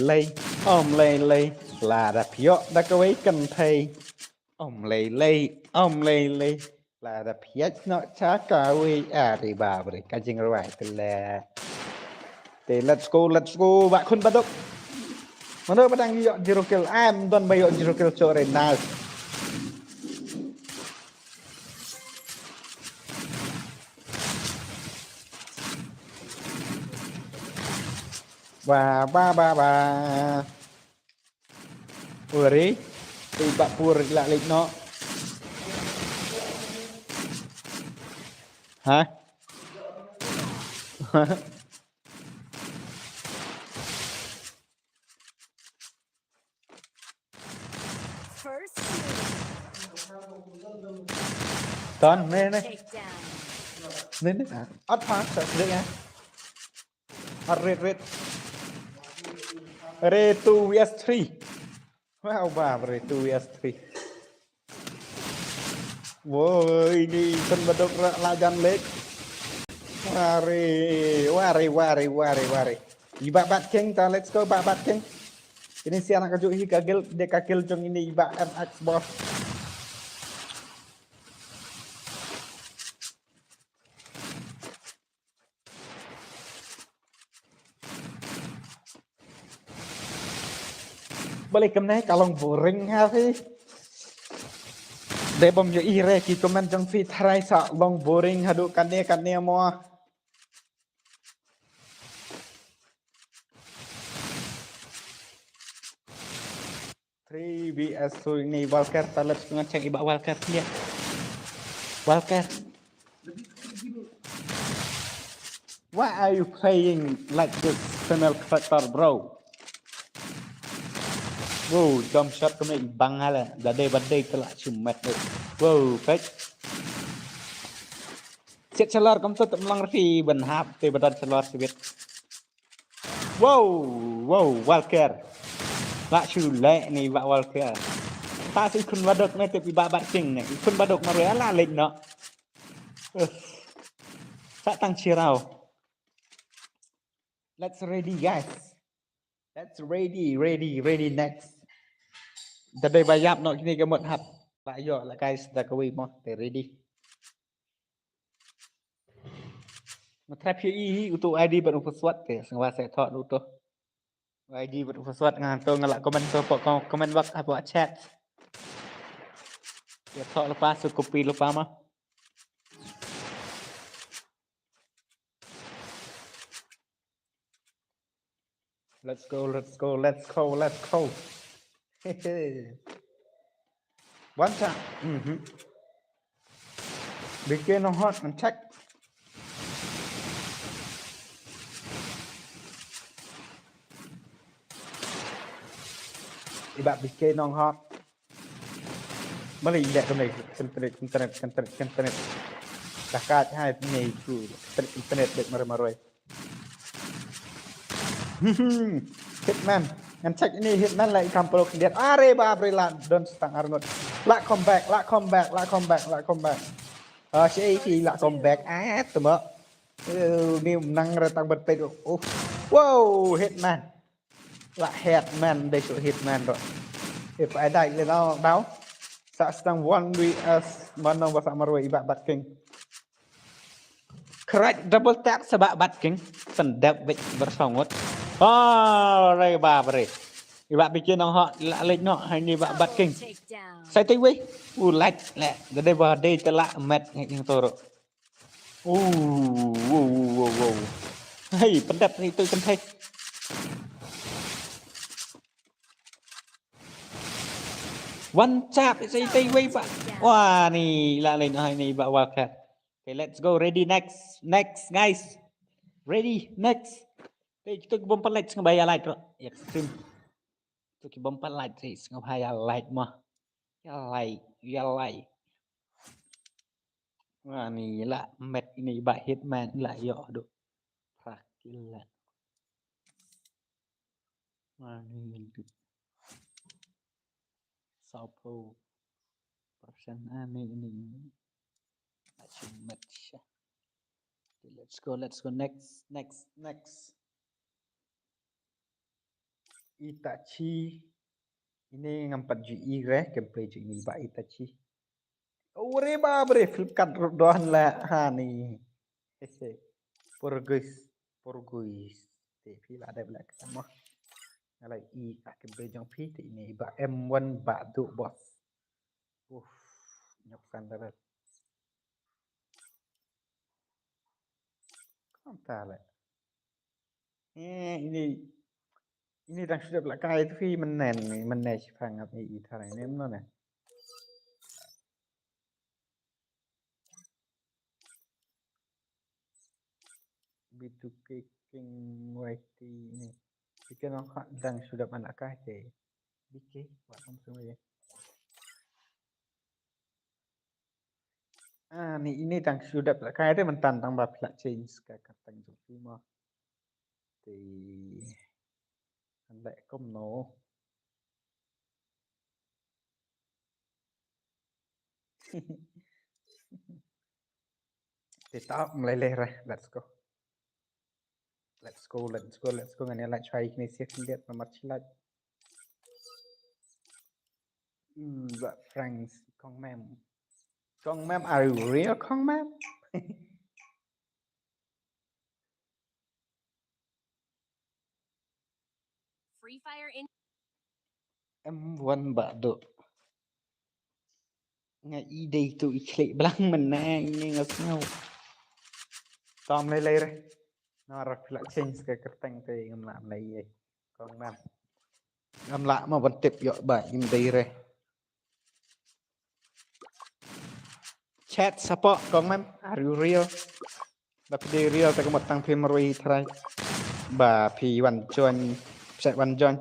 là đạp gió đã có ấy cần thầy om lei là đạp gió nó chả cả uy thì bà bởi cái chuyện rồi thì là thì let's go bạn khôn bắt đốc mà nó bắt đang dọn zero kill em toàn bay dọn zero kill cho rồi nào và ba Uri, iba pur la lik no. Hah? First doom. Ton nè nè. Takedown. Nè nè. Ất phá sợ được nha. Ất rệt rệt. Re 2 vs 3. Wow, bà re 2 vs 3. Woi, ini kan bedok lajan lek. Wari. Iba bat king ta, let's go bat king. Ini si anak kajuk hi kagil dia kagil jong ini iba MX boss. Balik ke này kalong boring ha sih. Để bom yo ire ki comment jong fi try sa long boring hadu kan dia mo. 3 vs 2 ini Walker talep ngecek iba Walker dia. Walker. Why are you playing like this female character, bro? Wow, jump shot kami ibang hala. Badai telah cumat. Wow, cách. Siết chalor kamu tuh melang revi benhap te badan chalor sibit. Wow, Walker. Lạ chữ lệ này vạ Walker. Ta sẽ khun badok này te iba bat king này. Khun badok maria la lệnh nó. Tak tang cirau. Let's ready guys. Let's ready next. Tadi bayap no kini kemot hap. Pak yo lah guys dah kawi mo te ready. Matrap hi untuk ID baru pesawat ke sengwa saya thot utuh. ID baru pesawat nganto ngelak komen to komen box apa chat. Ya thot lepas su copy lupa mah. Let's go. One time. Begin on hot and check. Iba bikin on hot. Mali lihat kembali internet. Kakak hai ni tu internet dek maroi. Hitman. And check ini Hitman lagi kampul lihat. Are ba don't stang Arnold. La comeback. Si thì la comeback. Temo. Ni menang retang berped. Wow, Hitman. La Hitman đây chỗ Hitman rồi. If I die lên đâu. Sa stang 1 vs manong bahasa maroi iba bat king. Correct double tap sebab bat king. Pendap bersongot. Ray ba bre. Iba bikin họ lệnh nọ hay như bạn bắt kinh. Sai tay với. Lạch lẹ. Đây vào đây ta lạ mệt yang toro. Hey, pendap ni tôi kan thấy. One tap sai tay với bạn. Wah, ni lạ lệnh hay ni bạn Wildcat. Okay, let's go. Ready next guys. Ready next. Đây kita bom pelat ngebaya light bro. Extreme. Kita bom pelat sih ngebaya light mah. Ya light. Wah ni lah met ini bak Hitman lah yo aduh. Prakil lah. Wah ni. Sopo. Persen aneh ini. Achievement. Okay, let's go next. Itachi ini ngampat GE gameplay ini Pak Itachi. Ore ba bre flip card doan la ha ni. Porguis. Te phi la ada belak sama. Alai I gameplay jong phi te ini ba M1 ba tu bos. Nyoksan dah. Konta lah. Ini Ini đang sudah belakang itu Vi menen sangat ini thằng này nó này. B2K King YT ini. Jika nó đang sudah anak kah BK buat semua ya. Ini đang sudah belakang itu mentantang bapak change cái tầng dụng phim mà. Thì anh lại công nổ. Thì top lại lên rồi, let's go. Let's go. Ngày nay lại try cái này sẽ lihat nomor cilat. Dạ Frank con mem are you real con mem? Free Fire in Em muốn bả độ. Ngày y đây tụi khệ blang mình nè, nghe ngất nhau. Tom lấy rồi. Nó rắc lại change cái tầng thì ngầm làm lấy vậy. Con mem. Ngầm lạ mà vẫn tiếp dọa bả nhưng đây rồi. Chat support con mem are you real? Tapi di real tak một tăng phim rồi thay. Bà phì hoàn chọn sẽ hoàn chọn.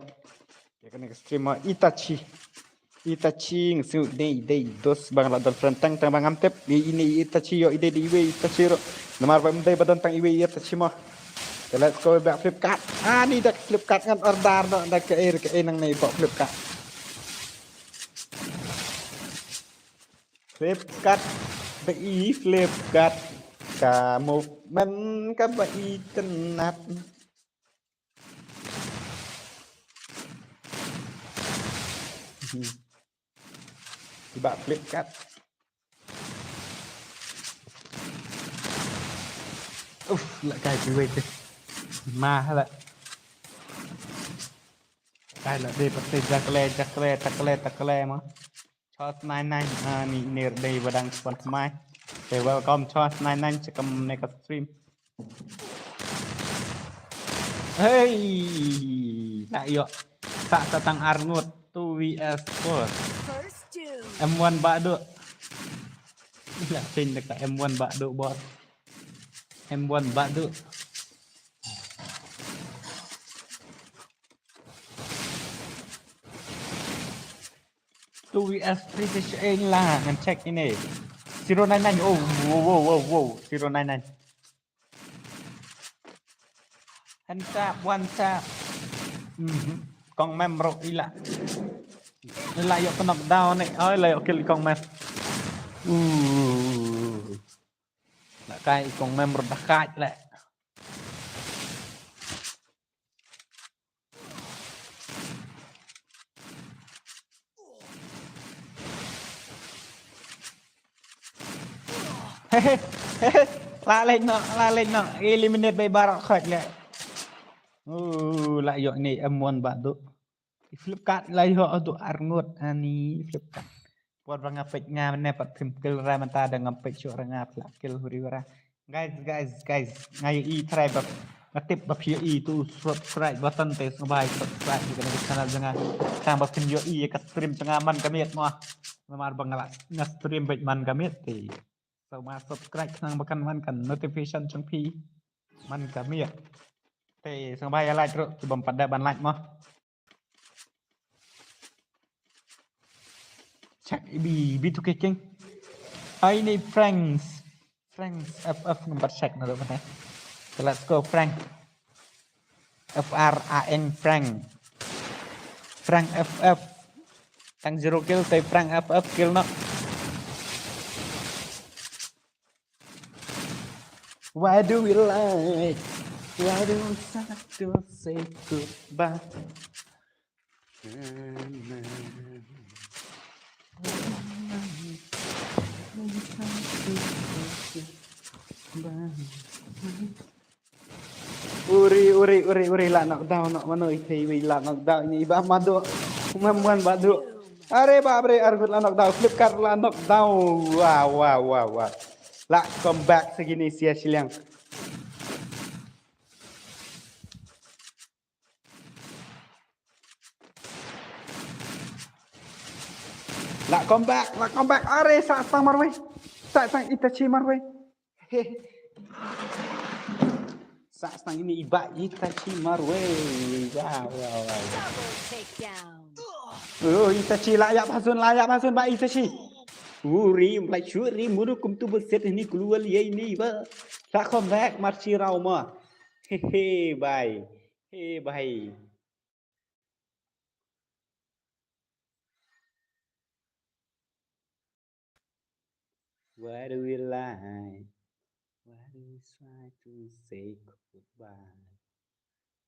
Ya kan streamer Itachi ngsu dei dos bang la dal frentang tang bang amtep ini Itachi yo ide di iwe Itachi ro namar ba mdai badan tang iwe Itachi mo. So let's go back flip card. Ni dak flip card ngan order no dak ke nang nei bo flip card. Flip card bei flip card kamu men ka bai tenat. Tiba flip card. Lại cài cái weight đi. Ma hay lại. Cài lại đây bắt tay jakle mà. Shot 99 ni near day badang spot mai. Okay, welcome Shot 99 sẽ cầm này cái stream. Hey, lại yo. Tak tatang Arnold 2vs4. first two. M1 bak duk. Ni lah pin dekat M1 bak duk bot. M1 bak duk. Tu VS3 session lah ngan check ini. 099 oh wow 099. Hands up one tap. Con mem rok ila. Lại yo knockdown này, ơi lại yo kill con mem. Lại cái con mem rok dakaj lại. La lên nó, eliminate by barak khaj lại. Lại yo ni M1 bak tu. Flip card lại yo tu Arnold ani flip card. Buat orang ngapik nga ne pat kill ramanta ada ngapik syuk ranga plak kill huriwara. Guys, ngayo try bab ngatip bab yo tu subscribe button te sebai subscribe di channel jangan sang bab yo ka stream tengah man kami mo. Memar bangala nga stream baik man kami ti. So ma subscribe nang bakan man kan notification chung pi man kami te sebai like terus sebelum pada ban like mo. Check B2K King. Ini Frank FF nomor check na dapat. So let's go Frank. FRAN Frank FF. Tang 0 kill tay Frank FF kill no. Why do we lie? Why do we have to say goodbye? Uri lah knockdown nak mana itu lah knockdown ni iba madu memuan badu are babre argut lah knockdown flip card lah knockdown wow lah comeback segini sia silang Lại comeback. Are sang marwe. Sang Itachi marwe. Sang ini iba Itachi marwe. Wow. Double takedown. Oh, Itachi layak pasun ba Itachi. Uri lại churi muru kum tu beset ini keluar ye ini ba. Tak comeback marchi rau ma. Bye. Bye. What do we like? What do we try to say goodbye?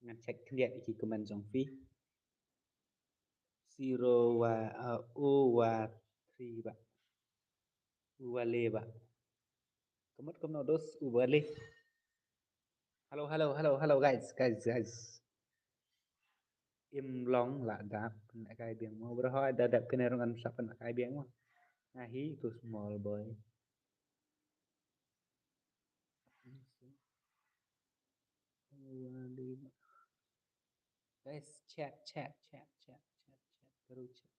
Ngăn check clear khi comment trong phi. 0 và O và 3 bạn. U và Lê bạn. Có mất công nào đốt U và Lê. Hello guys. Im long là đáp nak kai biang mau berhoi dadap kena rungan sapa nak kai biang mah. Ngahi tu small boy. Guys, chat terus chat.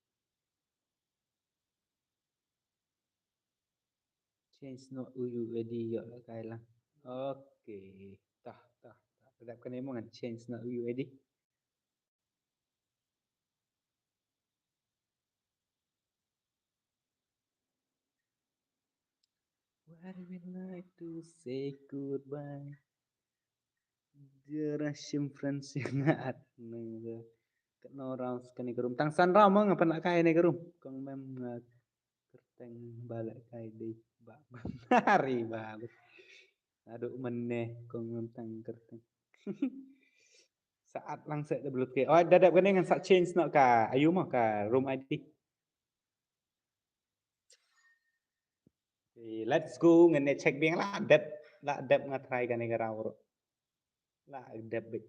Change no uyu edi yo la kai lang. Okay, tah. Dadap kena mo ngan change no uyu edi. Why do we like to say goodbye? Dia Rashim friends yang ngaat nang kena orang sekali kerum tangsan rama ngapa nak kai ni kerum kong mem kerteng balik kai di bak hari bagus aduk meneh kong mem tang kerteng saat langsat dah belut ke oh dadap kena dengan sak change nak ka ayu mah ka room ID. Let's go ngene check biang lah dep ngatrai kan ni karau lah dep bit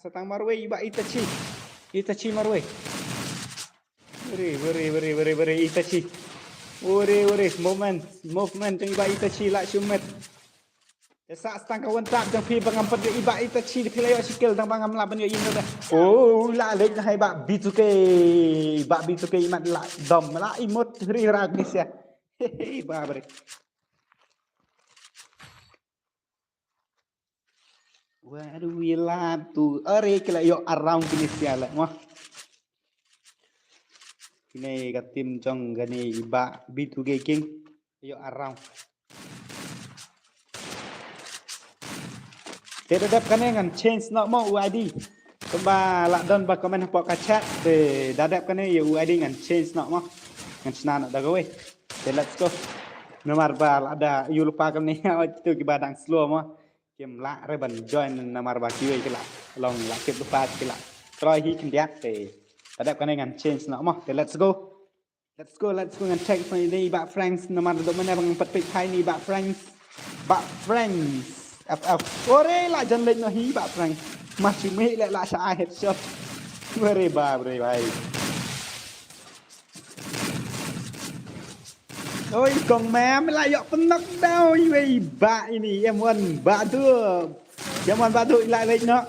satang marwe iba Itachi marwe beri Itachi ore movement jeng iba Itachi lah cumet sa stang kawan tak jeng pi bangampat iba Itachi di player skill tang bangam la ban yo in dah oh la lek hai ba B2K imat la dom la imut ri ragis ya ba beri where do we like to are kila yo around kini siala mah kini ka tim jong gani iba B2K king yo around dadap kena ngan change nak mau UID ba la don ba comment pok ka chat te dadap kena yo UID ngan change nak mau ngan sna nak dah we let's go nomor ba ada you lupa kan ni tu ki badang slow mah kem la re ban join nomor ba kiwe ki la long la kep lupa ki la kroi hi kin diak te dadap kena ngan change nak mau te let's go ngan check ni ba friends nomor do mana bang pet thai ni ba friends ore la jan lek no hi ba frank masih me lek la sa headshot ore bai ôi còn mẹ mới lại dọn phân nóc đâu vậy bà ini em muốn bà thua lại lên nó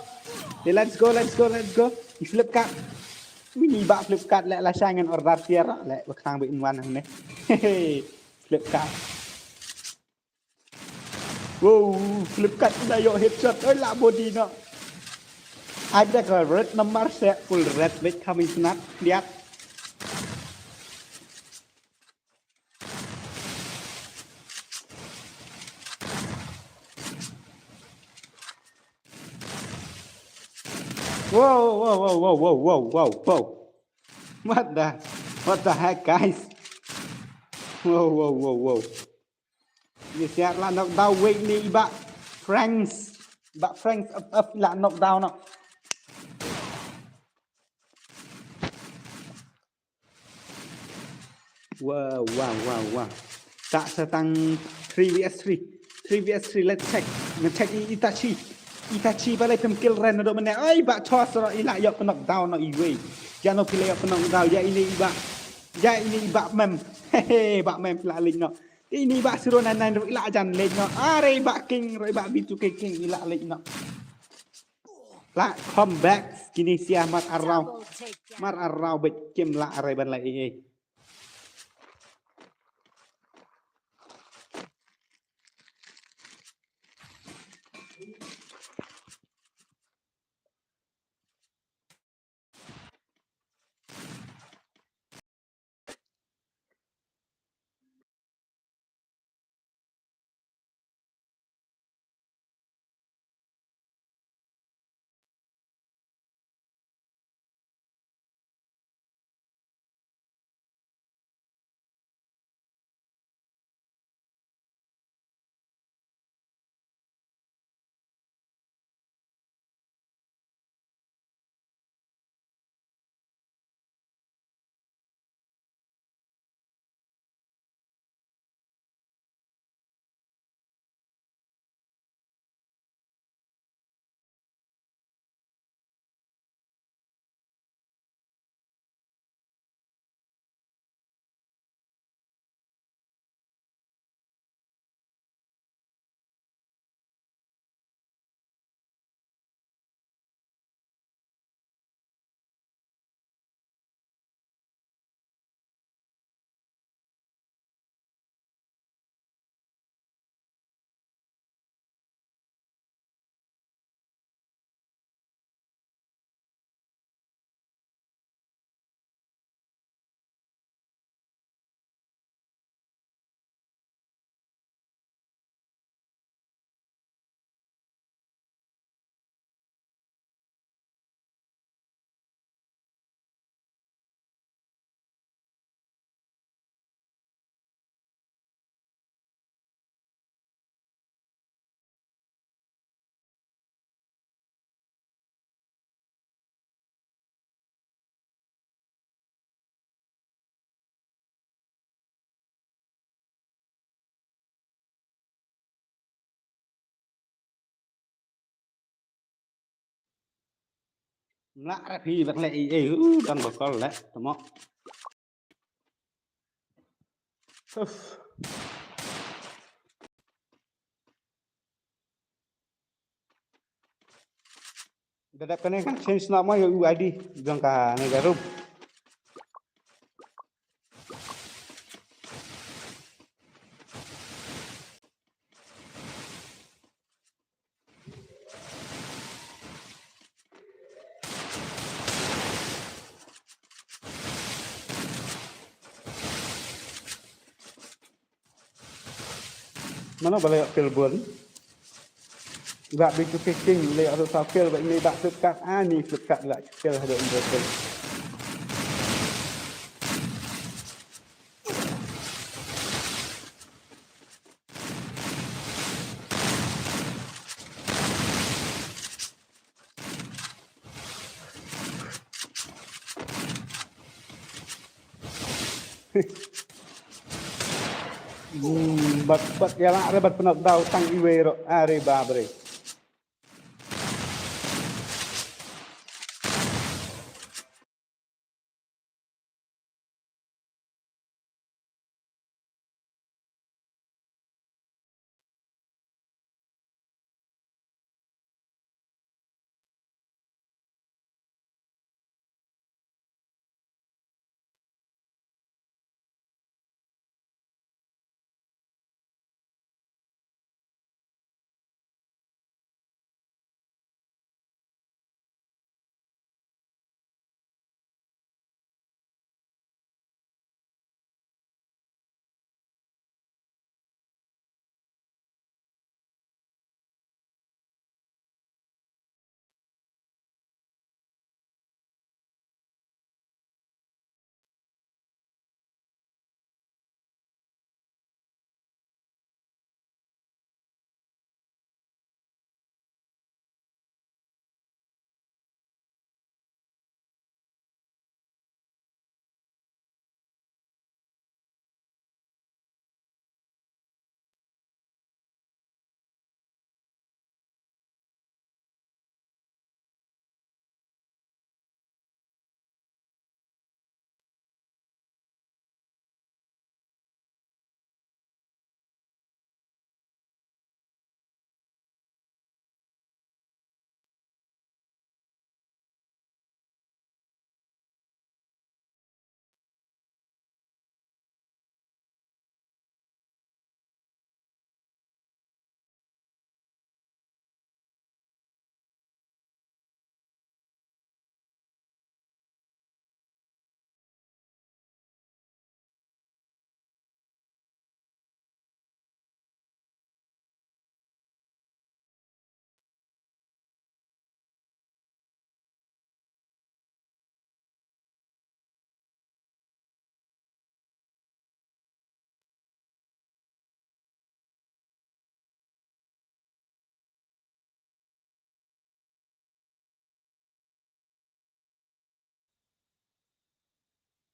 thì let's go flip card ini bà flip card lek la sa ngan order tiar lek bakang bị ngoan này flip card. Wow, flip card dah yo headshot. Oi lah body no. Ada ke red nomor saya full red with coming snap. Lihat. Wow. What the heck, guys? Wow. Ni siap lah knockdown wake ni Bak Franks up lah knockdown no. Wow. Tak setang 3vs3 let's check. Nge-check Itachi balai pem kill ren do mene. Ai Bak toss ro ila yo knockdown no iwe. Jangan pilih yo knockdown ya ini Bak mem. Bak mem la link no. Ini bak 099 ro ila jan lek no are bak king ro bak B2K king ila lek no Lạ comeback Kinisia mặt arau Double takedown. mặt arau bị chìm lạ rồi bên lại ấy. Lạ ra phi vật lệ ấy đang bảo con lẽ tụi mọ. Dadap kan kan change nama ya UID jangka negara. Mana boleh pilbun? Gak begitu kicking, boleh atau sapil, ini tak dekat, ni dekat lah, sapil ada betul. Bat yang ada bat penak tahu tang iwe ro, are babre.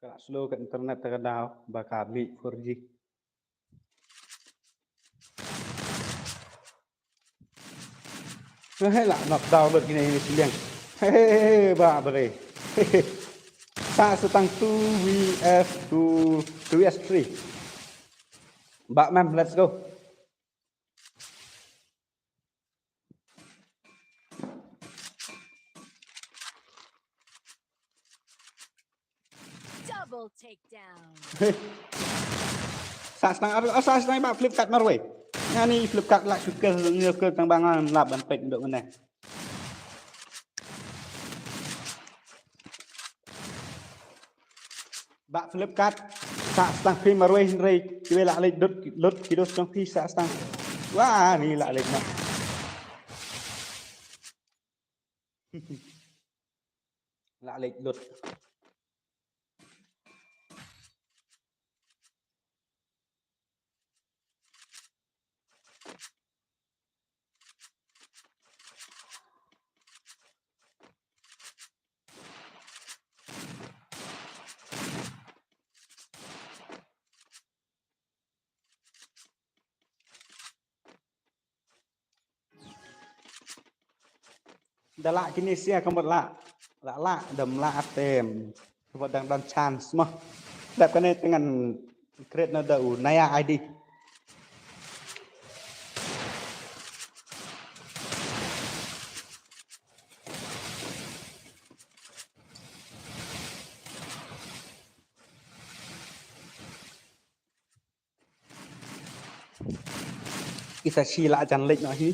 Kalau slow ke internet terkadang bakal beli 4G. Lah knockdown lượt gini ini siliang. Hehehe, ba bere. Sa setang 2 vs 3. Mbak Mem, let's go. Double takedown. Sa setang Mbak flip card marway. Nga ni flip card lak ke tang bangan lap ban pek nduk meneh. Mbak flip card sa setang phim marway rei kiwe lak lek dut kidos trong phi sa setang. Wah, ni lak lek nak. Lak lek dut. Dah lak kini sia kembot lak. Lak dam lak atem. Kembot dan chance mah. Dap kene dengan create na dau naya ID. Kita sila jan lek nak hi.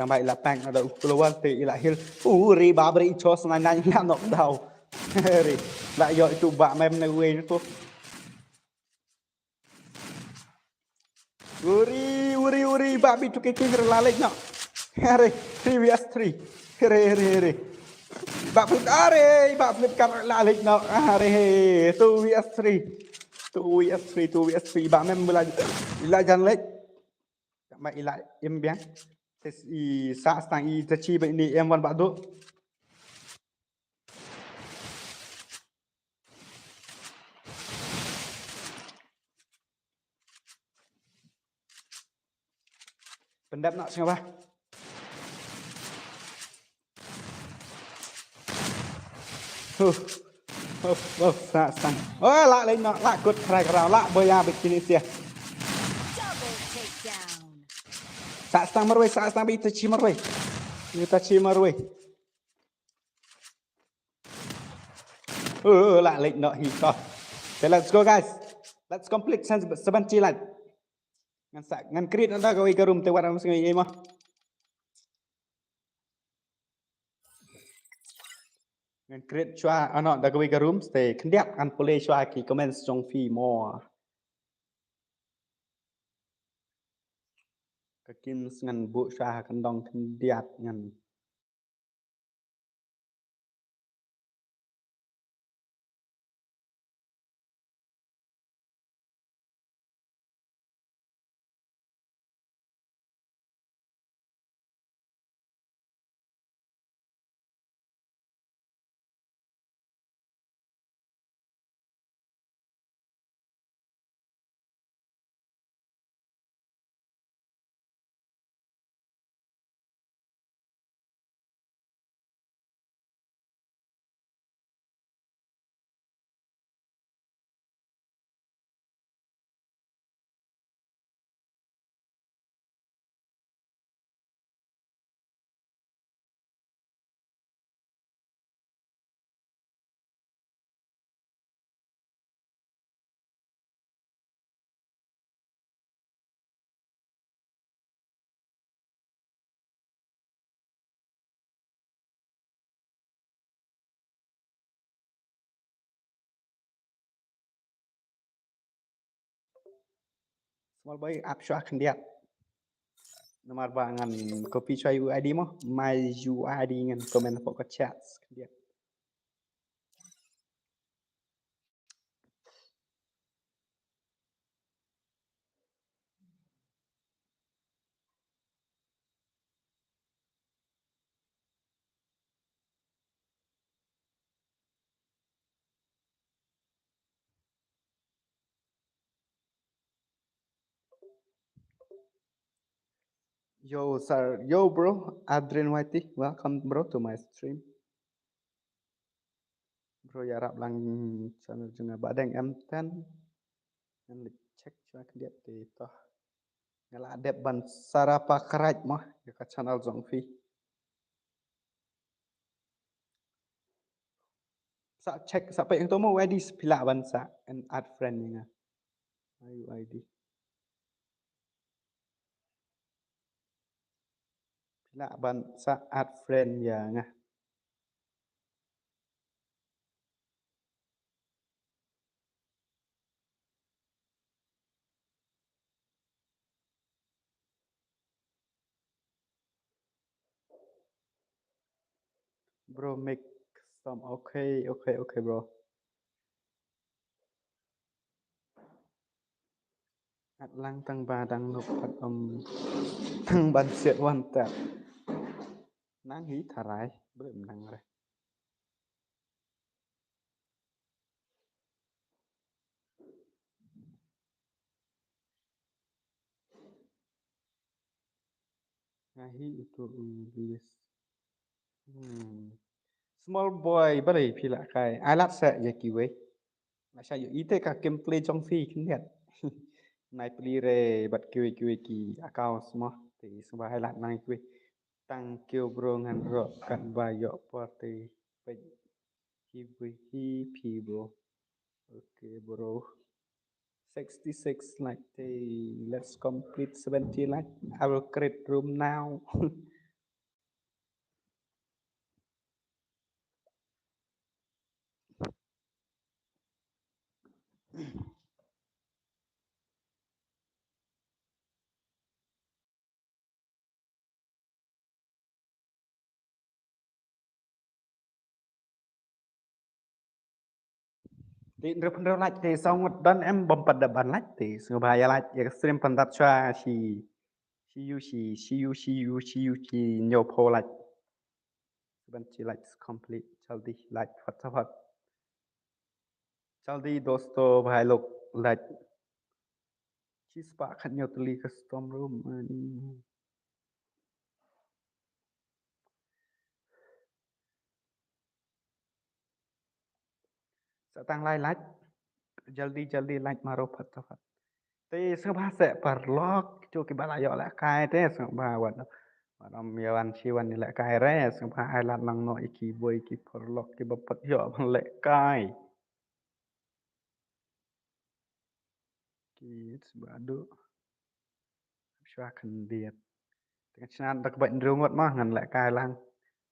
Kambai la pang ada keluar te ila hil. Ri babri chos na nang la nok dau. Ri. La yo itu bak mem na we tu. Uri babi tu ke tinggal la lek nak. Ri 3vs3. Ri. Bak flip kar la lek nak. Ri 2vs3. 2vs3 bak mem ila jan lek. Kambai ila im biang. I sa stang I tachi ba ini M1 ba do. Pendap nak siapa? Sa stang. Oh, lak lain nak lak kut krai kerau lak boya begini sia. Double takedown. Sa stang marway sa stang bi tachi marway. Ni tachi marway. Lak lain nak hi ko. Okay, let's go guys. Let's complete 70 lan. Ngan create ada gawe ke room te wat am sing ai mah. Ngan create chua ano da gawe ke room te kendiap kan boleh chua ki comments trong fi more. Kakin ngan bu chua kan dong kendiap ngan small boy up chua kendiap. Nomor bangan copy chua UID mah. My UID ngan comment pokok chat kendiap. Yo, sir. Yo, bro. Adrian Whitey. Welcome, bro, to my stream. Bro, ya rap lang channel juga. Badeng M10. Yang cek cuma dia di toh. Ngala adep ban sarapa keraj mah. Ya ke channel Zongfi. Sa cek sampai yang tomo ID sepila ban sa. And add friend nga. Ayu ID. Pila ban sa add friend ya nga. Bro, make some okay, bro. At lang tang badang nục at tang ban siat wan tap. Nang hí thả rải, belum nang re. Ngahi itu tulis. Small boy bari pila kai. Alat sa ya kiwe. Masa yo ite ka gameplay trong phi kinh nhật. Này pli re bat kiwe ki account semua. Thì semua highlight nang kiwe. Tăng kêu bro ngan ro kan ba yo party. Pe kiwe hi pi bro. Okay bro. 66 like let's complete 70 like I will create room now. Thì được phân like thì xong một đợt em bấm bật đập bản like thì sự bài like ya stream phần đặt cho she nhiều po like when she like complete jaldi like फटाफट jaldi दोस्तों भाई लोग like she sepakat nhiều tuli custom room sẽ tăng like jaldi like maro फटाफट thì sự ba sẽ perlock cho cái balai yo lại cái thế sự ba vật Maram yawan siwan ni lek kai re sapa ai lat lang no iki boy iki perlock ki bapet yo bang lek kai ki sebadu swa kan diet dengan chnan dak bệnh rungot mah ngan lek kai lang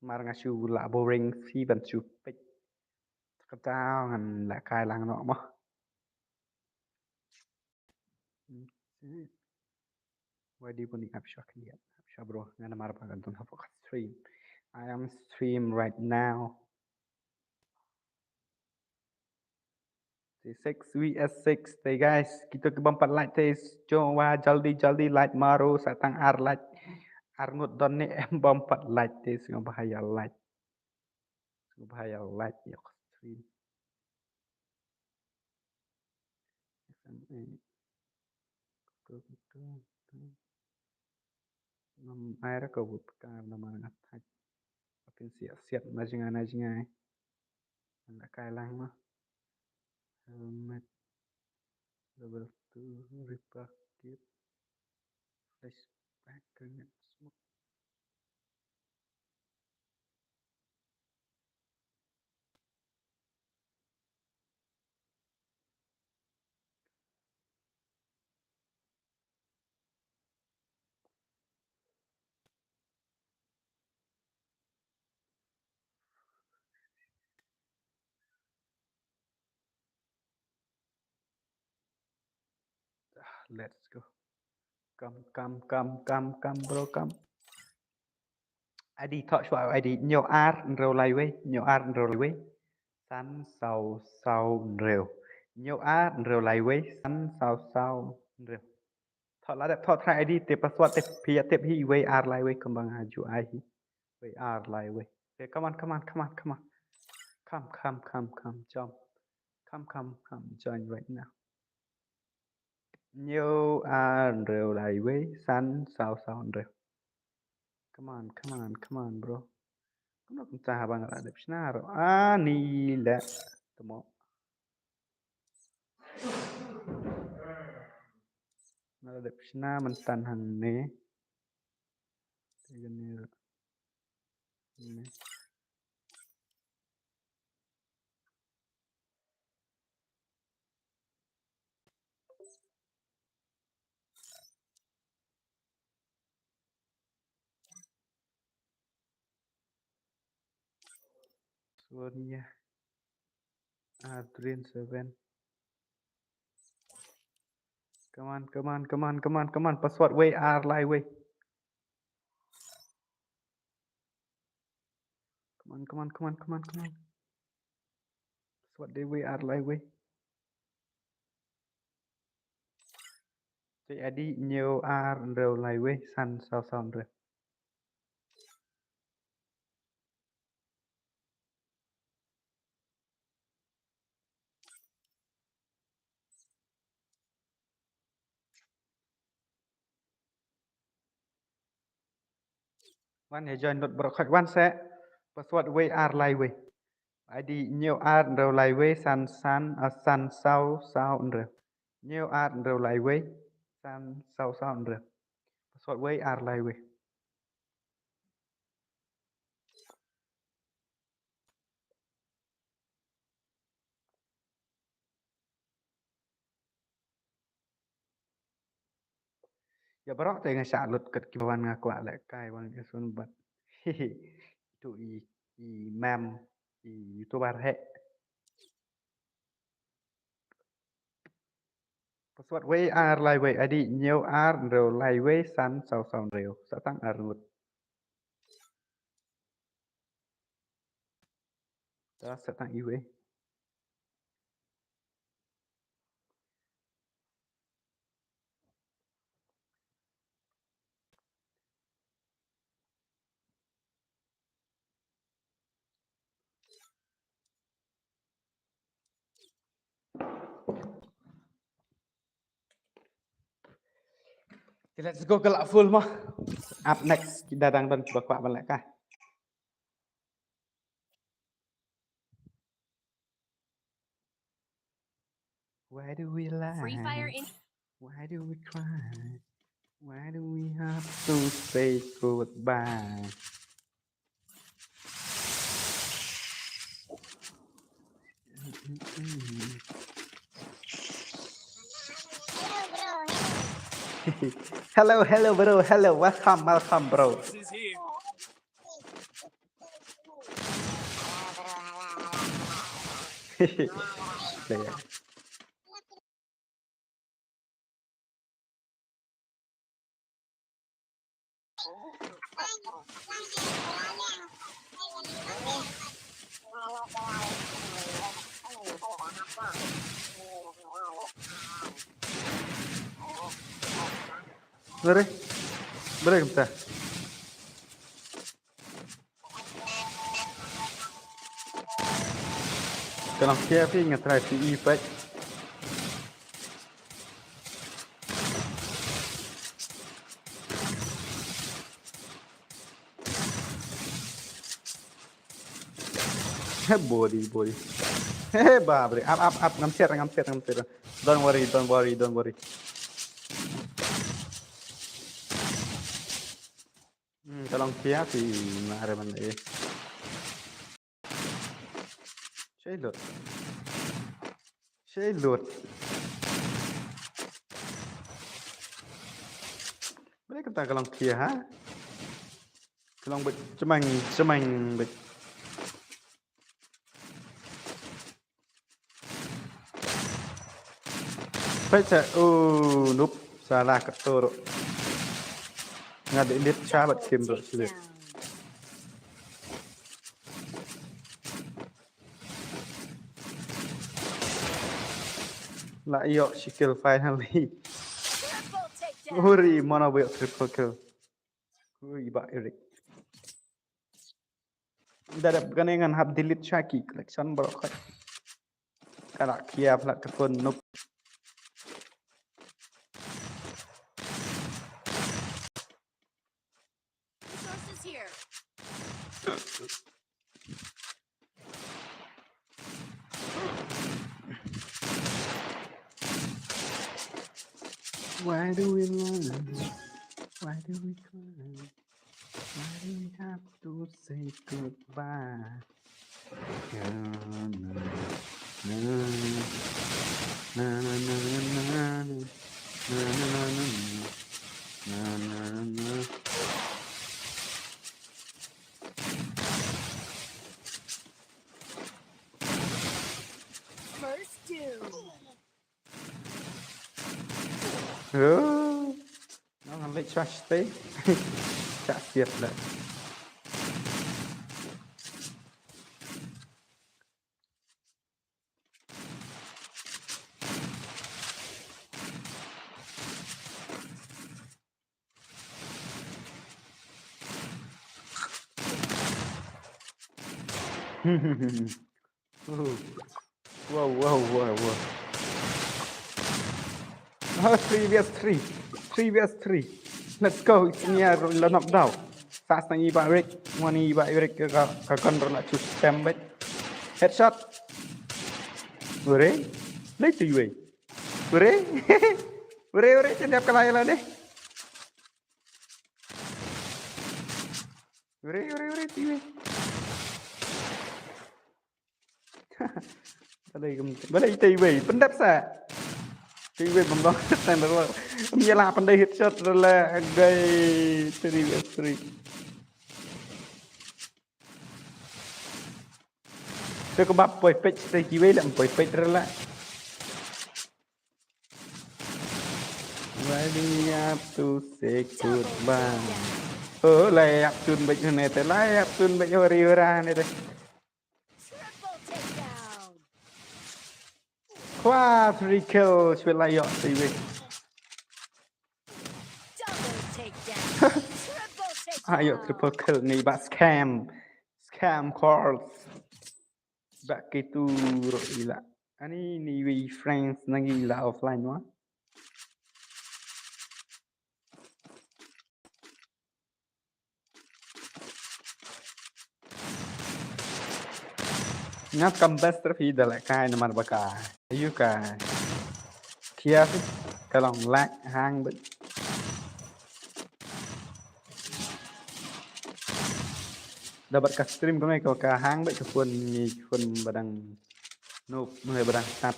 mar ngasu la boring si ban su pek katao ngan lek kai lang no mah Wadi pun ap swa kan diet ap swa bro ngan mar pa kan ton ha stream I am stream right now 6 vs 6 thì guys kita ke bampat like thì coba jaldi like maru satang ar like ar ngut don ni em bampat like thì sing bahaya like yok stream nam ai ra ko but ka nam ngat thach apin siat na jingai na kai lang ma helmet level 2 repair kit flashback grenade smoke let's go come bro come ID thọ chọn ID nhiều ar rêu lại với nhiều ar rêu lại với sắn sau rêu nhiều ar rêu lại với sắn sau rêu thọ là đẹp thọ thay ID tiếp password tiếp hi với ar lại với kembang haju ai hi với ar lại với okay come on jump come join right now nhiều ar rêu lại với sắn sau rêu come on, bro. Kung entah bang ada pisnaro. Nila. Temo. Ada pisna mentan hang ne. Ini. Ini. Sonia. Adrian 7. Come on. Password way R lie way. Come on. Password day way R lie way. Jadi nhiều R đều lie way san sao rồi. One hay join not bro khách one sẽ password way R lie way. ID nhiều R đều lie way san sao rồi. Nhiều R đều lie way san sao rồi. Password way R lie way. Ya bro tengah salut ket kibawan ngaku alek kai bang sun bat. Itu i mem i youtuber he. Password way R lie way ID nhiều R đều lie way san sao rồi. Sẽ tăng R ngụt. Đó sẽ tăng i way. Let's go ke full mah. Up next kita dan coba balik kah. Why do we lie? Free Fire in Why do we cry? Why do we have to say goodbye? Hello bro, hello, welcome bro. This is here. There. Beri kita. Kalau kia phi ngetrai PE baik. Body. Babre. Up. Ngamset. Don't worry. Kalau kia phi ada mana eh. Chơi lượt. Boleh kita kalau kia ha? Kalau bịch cemang bịch. Baca, noob, salah ketur. Ngada edit sahabat game bro, sulit. Lah iyo, she kill finally. Uri, mana buat triple kill. Uri, Pak Erik. Tidak ada dengan hab delete Shaki collection bro. Kalau kia plat telefon noob. resources Why do we learn? Why do we cry? Why do we have to say goodbye? Na, na, na, na, na, na, na, na, na, na. First doom. Nó làm lấy trash tế. Chả tiệt lại. Wow, wow, wow, wow. 3 vs 3. 3 vs 3. Let's go. Nya lo knock down. Fast ni ba Rick. Money ba Rick ka control nak choose spam bet. Headshot. Ore. Lấy tùy về. Ore. Ore trên đẹp cái này là đi. Ore tùy về. Balai TV pendap sa. TV bambang tan ro. Menyala pandai headshot rela gai 3 vs 3. Tôi có bắp bồi pech tới TV là bồi pech rela. Why do we have to say goodbye? Lại áp tuần bệnh này tới lại áp tuần bệnh hori ra này đây. Wow, 3 kill with like TV. Double takedown. Triple takedown. Ayo triple kill ni ba scam calls. Ba gitu ro gila. Ani ni we friends nang gila offline wa. Nga combestre phi da lại kai naman ba ka. Ayu ka. Kia phi kalong lak hang ba. Dapat ka stream ko ngay ko ka hang ba ka pun ni pun badang nộp người badang tap.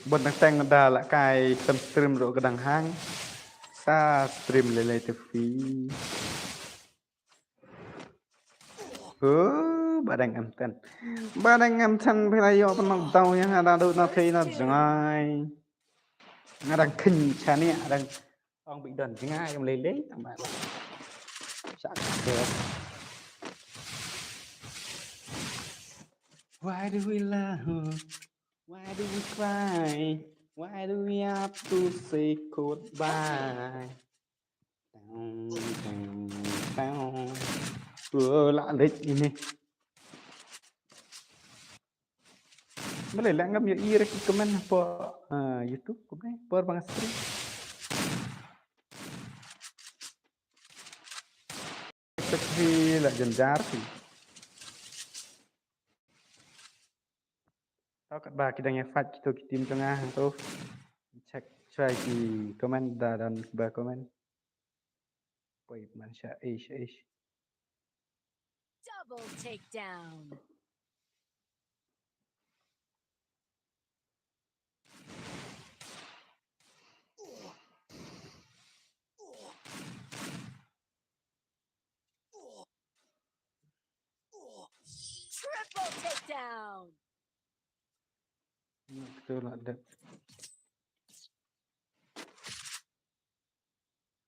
Bọn đang teng da lại kai tâm stream rồi cái đằng hang. Sa stream lele te phi. Badang am tan phải yo pan mang tàu nhá ada đâu nó thấy nó rồi nó đang kinh cha nè đang ông bị đần chứ ngay em lấy lấy thằng bạn chắc được. Why do we love? Why do we cry? Why do we have to say goodbye? Lạ lịch ini. Boleh lah ngam yo i recommend po YouTube ko ba por bang stream. Tapi là dần jar thì. Tao các bà kita ngefat kita tim tengah tu. Check try ki comment dan ba comment. Poi man sha ish. Double takedown. Triple takedown. Betul ada.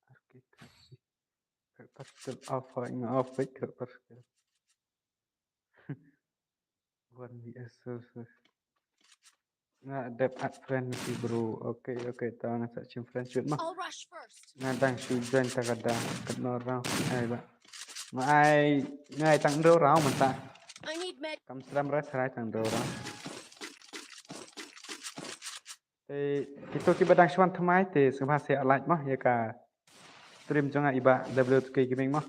Okay, kasih. Pastel off baik ke pastel. One vs. Nggak dep add friend sih bro. Oke, tahu nggak searching friend shoot mah. I'll rush first. Ngadang sujan tak ada kenal orang. Ai ba. Ngay tăng đâu ráo mình ta. I need med. Cầm sram ra sai tăng đâu ráo. Thì kita ki badang shwan thamai te sembah se alaj mah ya ka stream jonga iba WK gaming mah.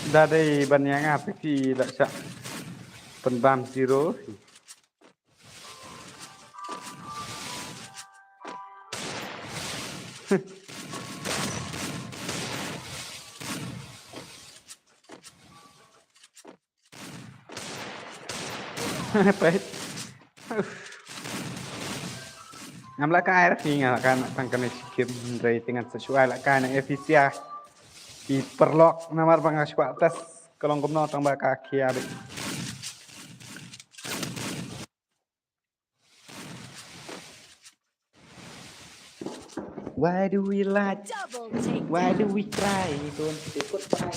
Dari banyak apa sih tak sak penbam zero. Pahit. Ngam la kai rafi nga kan tangkan sikir rating sesuai la kai na efisia di perlok namar pangas atas kalau kumno tang ba kaki abi. Why do we like? Double takedown. Why do we cry? Don't ikut cry.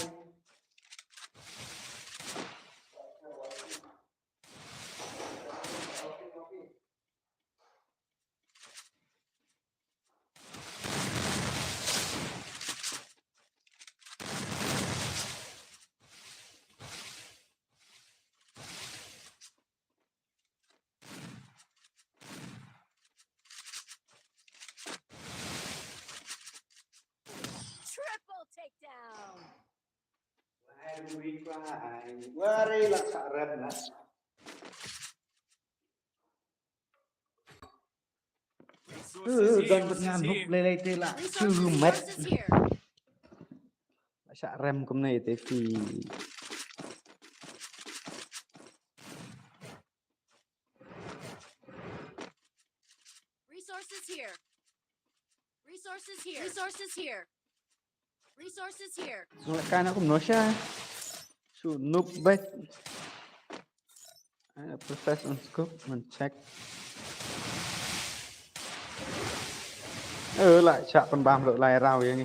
Triple takedown. Why do we cry? Wari lah saran lah. Gan nganuk lele tela cumet. Resources here. Sak rem kum này TV. Resources here. Resources here. Resources here. Resources here. Kan aku siya. So noob bet. Process on scope check. Lại chạm con bám lộ lại rau vậy nhỉ.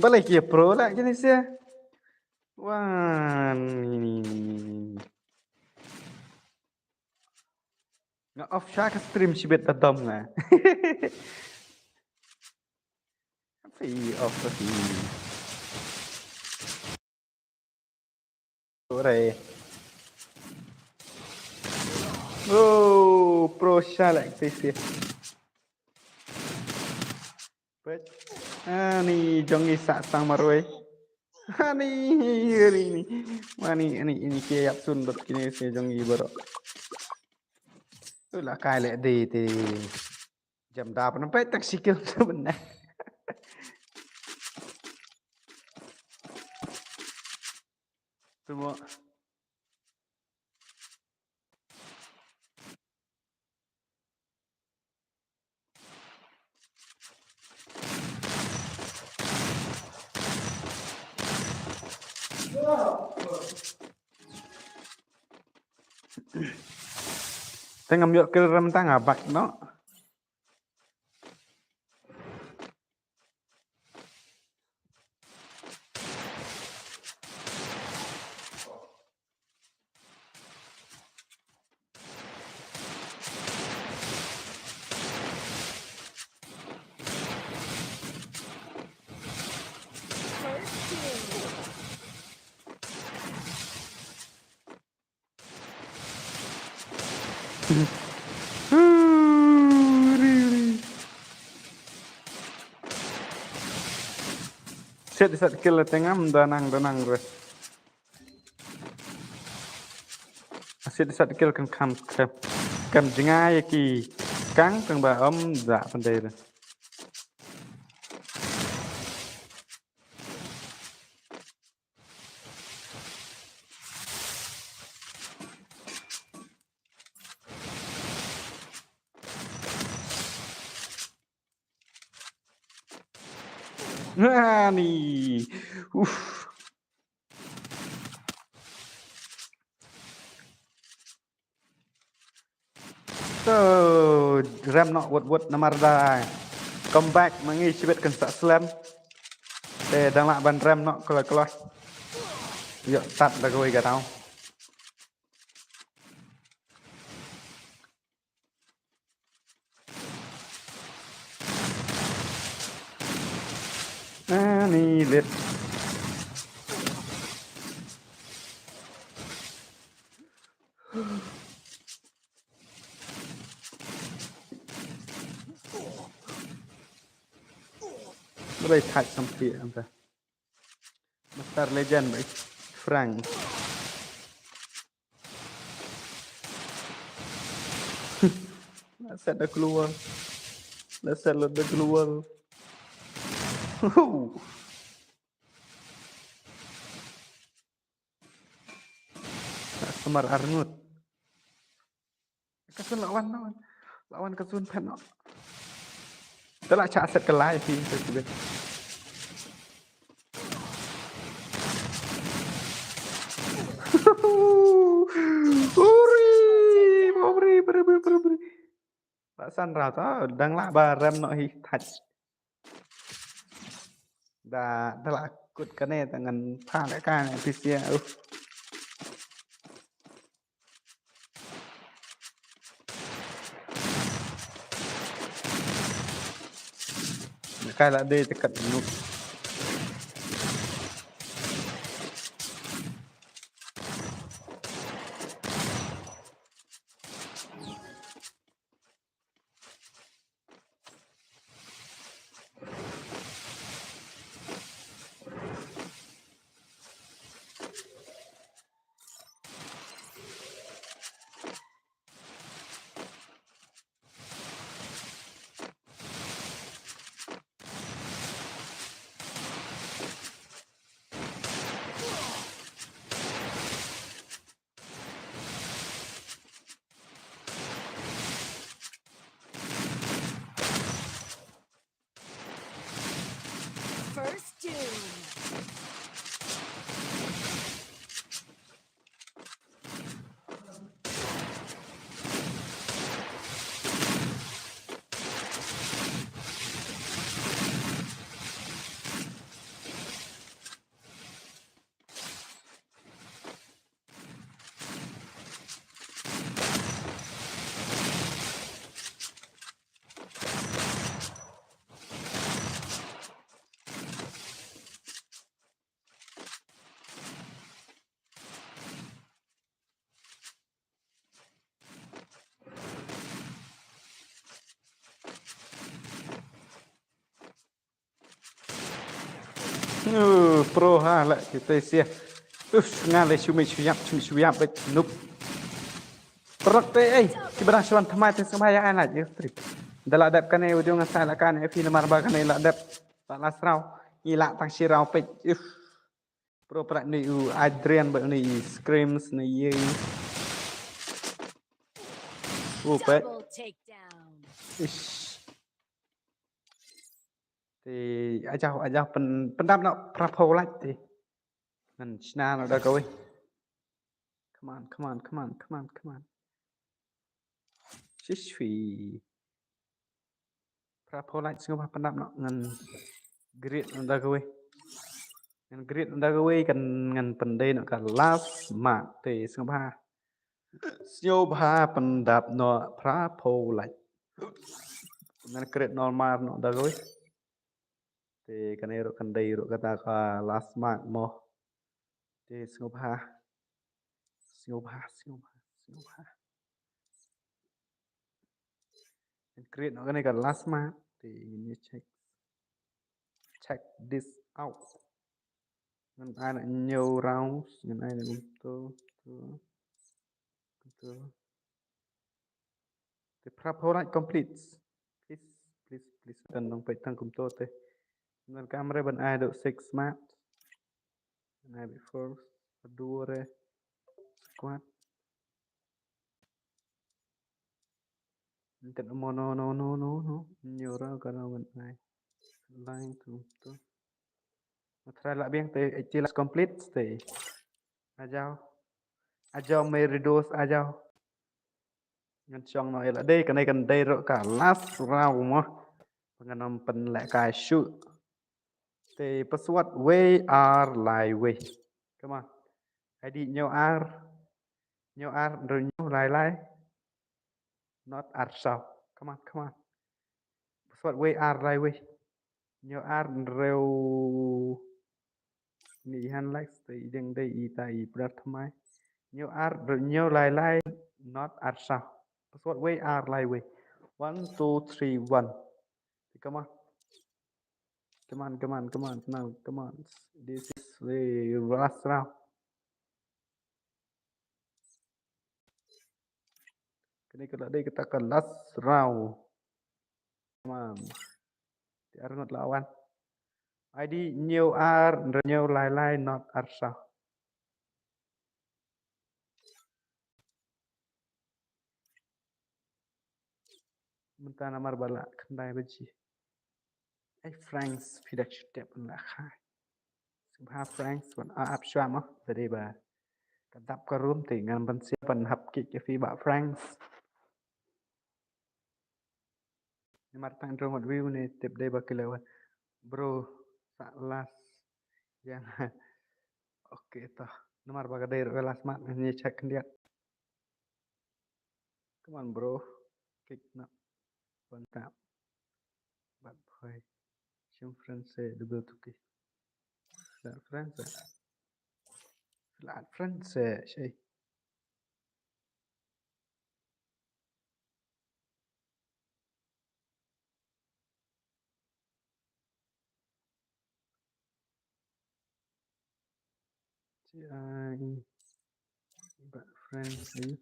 Balik ya pro lah jenis ya. Wah, ini. Nggak off siya stream si bet adam nga. Apa off tadi? Sore. Oh, pro siya lah jenis ya. Ni jongi sak sang maroi. Ini. Mani ini kia yap sun dot kini se jongi baro. Tu lah kai lek di ti. Jam da pa nampai tak sikil sebenar. Semua Tengah mjok ke rem tang abak no. Set kill tengah danang res. Set kill kan kam jengai ki kang teng ba dạ pandai rồi. Ni. rem no wut namar da come back mangi chibet kan sa slam te dang la ban rem no kala yo tat da goi ga tao ni let boleh touch sampai apa Master Legend baik Frank set dah keluar set dah keluar Semar Arnut kesun lawan kesun pen no telah cak set ke live sih tersebut beri Pak San rata đang lạ bà rem nó hi thật đã là cút cái này tangan pha lại cái này pisia cái là đây thì cận nụ First doom. pro ha lại kita sia ngalai cumi cuyap bet nup produkte kibarang cuan thamai te semaya ana je strip dala dap kane udio ngasala kane fi namar ba kane la dap tak lasrau ila tang sirau pet pro prak ni Adrian bet ni screams ni ye pet Double takedown. thì aja pendam nak prapo lagi ti nan china nó đã coi come on shishui prapo lagi semua pendam nak ngan grit nó đã coi ngan grit nó đã coi kan ngan pendai nak kan last mat ti semua pendam nak prapo lagi ngan grit normal nó đã coi thì cái này rồi cần đầy rồi cái ta cả last mark mo thì siapa create nó cái này cả last mark thì ini check this out nên ai là nhiều rounds nên ai là betul the preparation complete please dan dong petang kumto teh nên camera bên ai được 6 smart ai before kedua re squad Tidak mau no nhiều karena bên ai line tu try lại bien te chilas complete te ajao meridos ajao ngân chong nói là đây cái này gần đây rồi cả last round mà ngân nằm pen lại cái shoot the password way are lại way come on ID nhau are rồi nhau lại not are sao come on password way are lại way nhau are rồi ni han like stay deng đây y tai prathmai nhau are rồi nhau lại not are sao password way are lại way 1 2 3 1 come on now come on this is the last round cái này kalau đây kita ke last round come on di Arnold lawan ID nhiều R nhiều lai not R sao Mentah nomor bala kendai beji Franks tidak step lah khai Subha Franks còn áp sham á về đây bà cần tập có room thì ngàn bên sẽ phần hợp kịch cho phi bạ Franks nhưng mà tăng trong một view này tiếp đây bà kêu là bro salas yang oke toh nomor baga đây rồi last match ini check dia come on bro kick no one tap bad boy Jim France double tuki flat France shay GI bad France ấy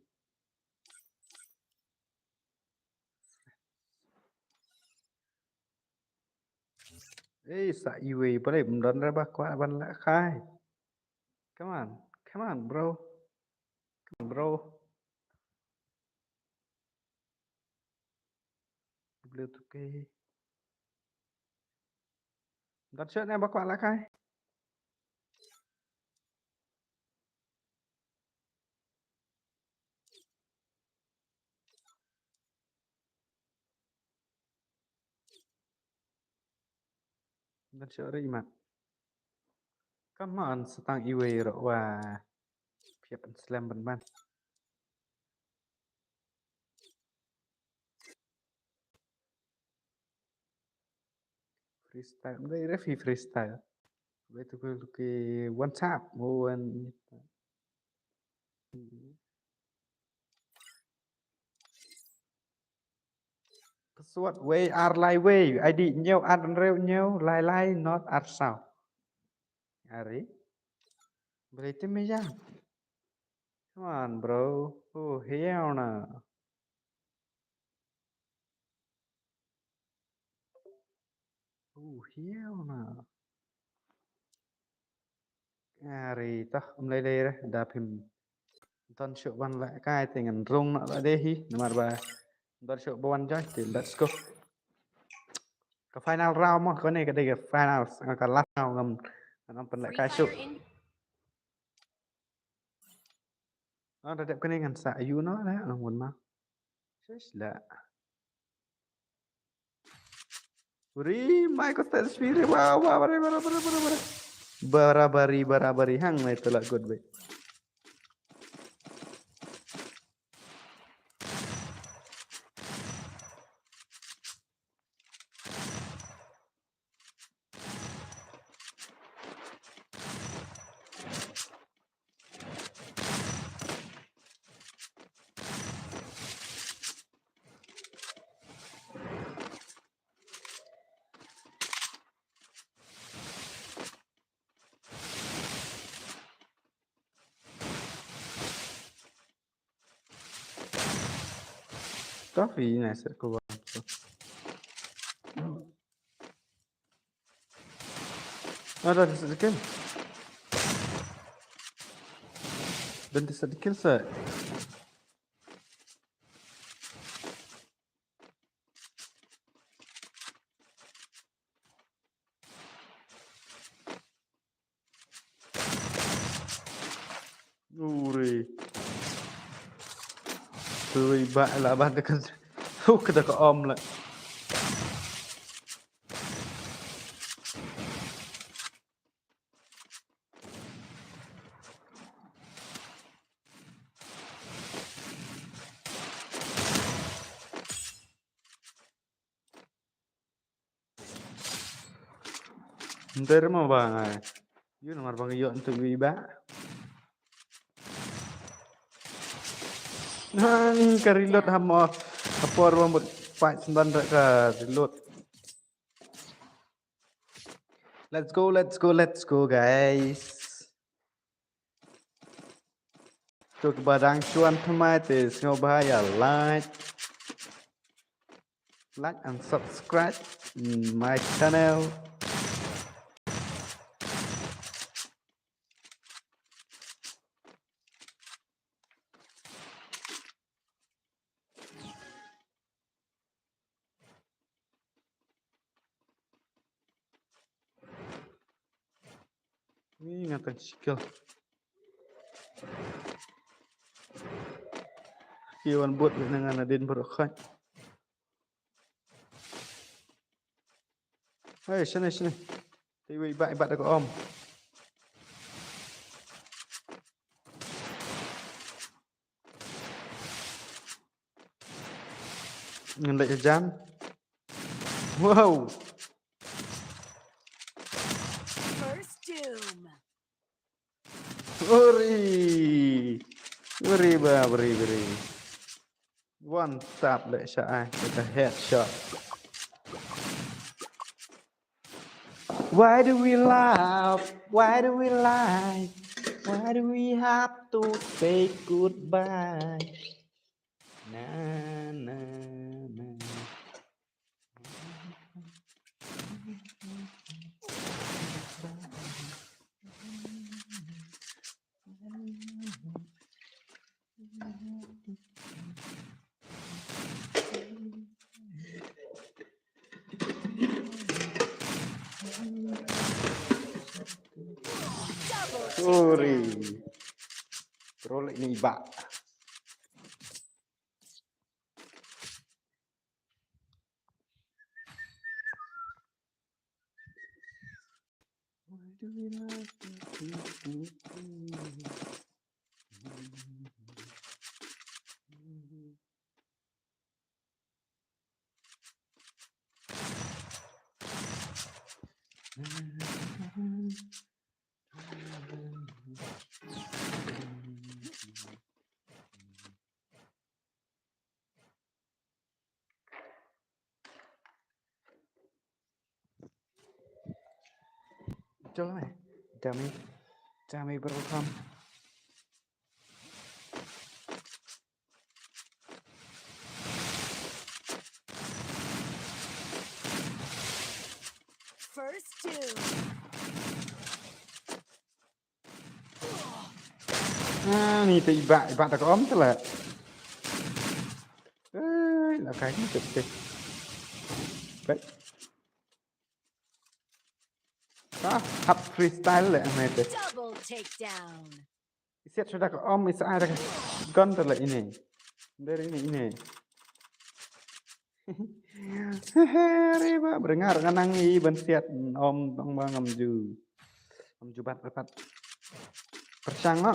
Ê, xạ UV boleh belum ra bakwa ban la khai. Come on, bro. Come on, bro. Blue to cái. Đặt chuyện em bakwa la khai. Đặt chuyện ri mà. Come on, setang UV rồi wa. Phiệp slam ban ban. Freestyle, đây rất phi freestyle. Vậy tôi cái one tap, one. Password way are lai way, ID nhiều ad rêu nhiều lai not ad sao. Ari. Berarti meja. Come on, bro. Oh, hell no. Oh, hell no. Ari toh mulai dari đạp hình toàn sự ban lại cái thì ngần rung nó lại đây hi mà bà toàn sự ban cho thì let's go cái final round mà cái này cái đây cái final cái last round ngầm nó bên lại cái sự nó đã đẹp cái này ngần xạ you nó đấy là muốn mà chết là Uri, Michael Stansfield, wow, barabari hang na ito good bay. Tapi ini saya keluar. Ada sedikit. Dan sedikit saya. Uri. Tui bạ là bạn cái hút cái có om lại. Ntar mau bang, yun nomor bang yon tui bạ. Nang ka reload hamo kapor mo fight sendan ka reload. Let's go guys. Chúc barang chuan thamai te sngo bahaya like and subscribe my channel. Ini ngatan skill. Iwan buat dengan adin berkhat. Hey, sini. Tiwi ibat ada ko om. Ngendai jam. Wow. First doom. Beri. One tap lại sai with a headshot. Why do we laugh? Why do we lie? Why do we have to say goodbye? Na. Sorry. Roll ini iba. Cho này, Dami berhutang. First doom. Ni thì bạn đã có ấm tức là là cái trực tiếp. Đấy. Đó, hấp freestyle lại này thế. Double takedown. Siap sudah ke om bisa ada gun terlah ini. Dari ini. Riba berengar kanang i ban siat om tong bang om ju bat persang no.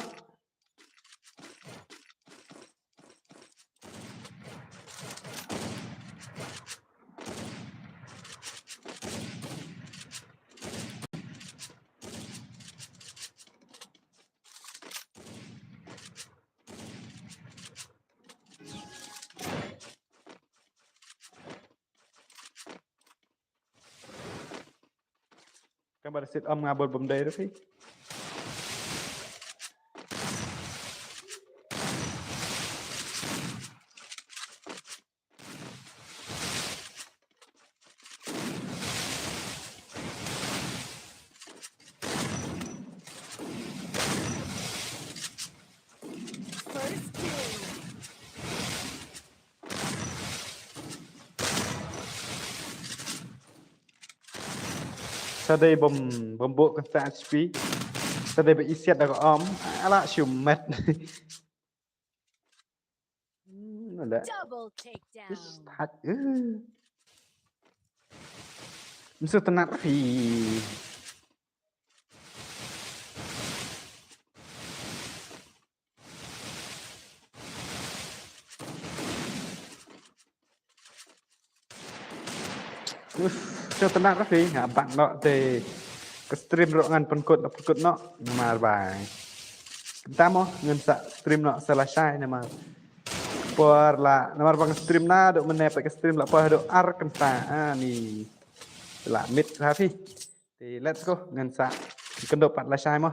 Kabar sit om ngabol bom day đó phi. First doom. Sau đây bom bộ con ta HP. Sau đây bị siết đã có om. Ala chùm mệt. ada. Double takedown. Start. Mesti tenang fi. Cho tenang fi, bạn nọ thì cái stream rõ ngàn phần cột nọ mà bài. Kita mau ngensa stream nọ selesai nama. Por la nomor bang stream na dok menep ke stream la por dok ar kenta ni la mid ha phi thì let's go ngensa kendo pat la sai mo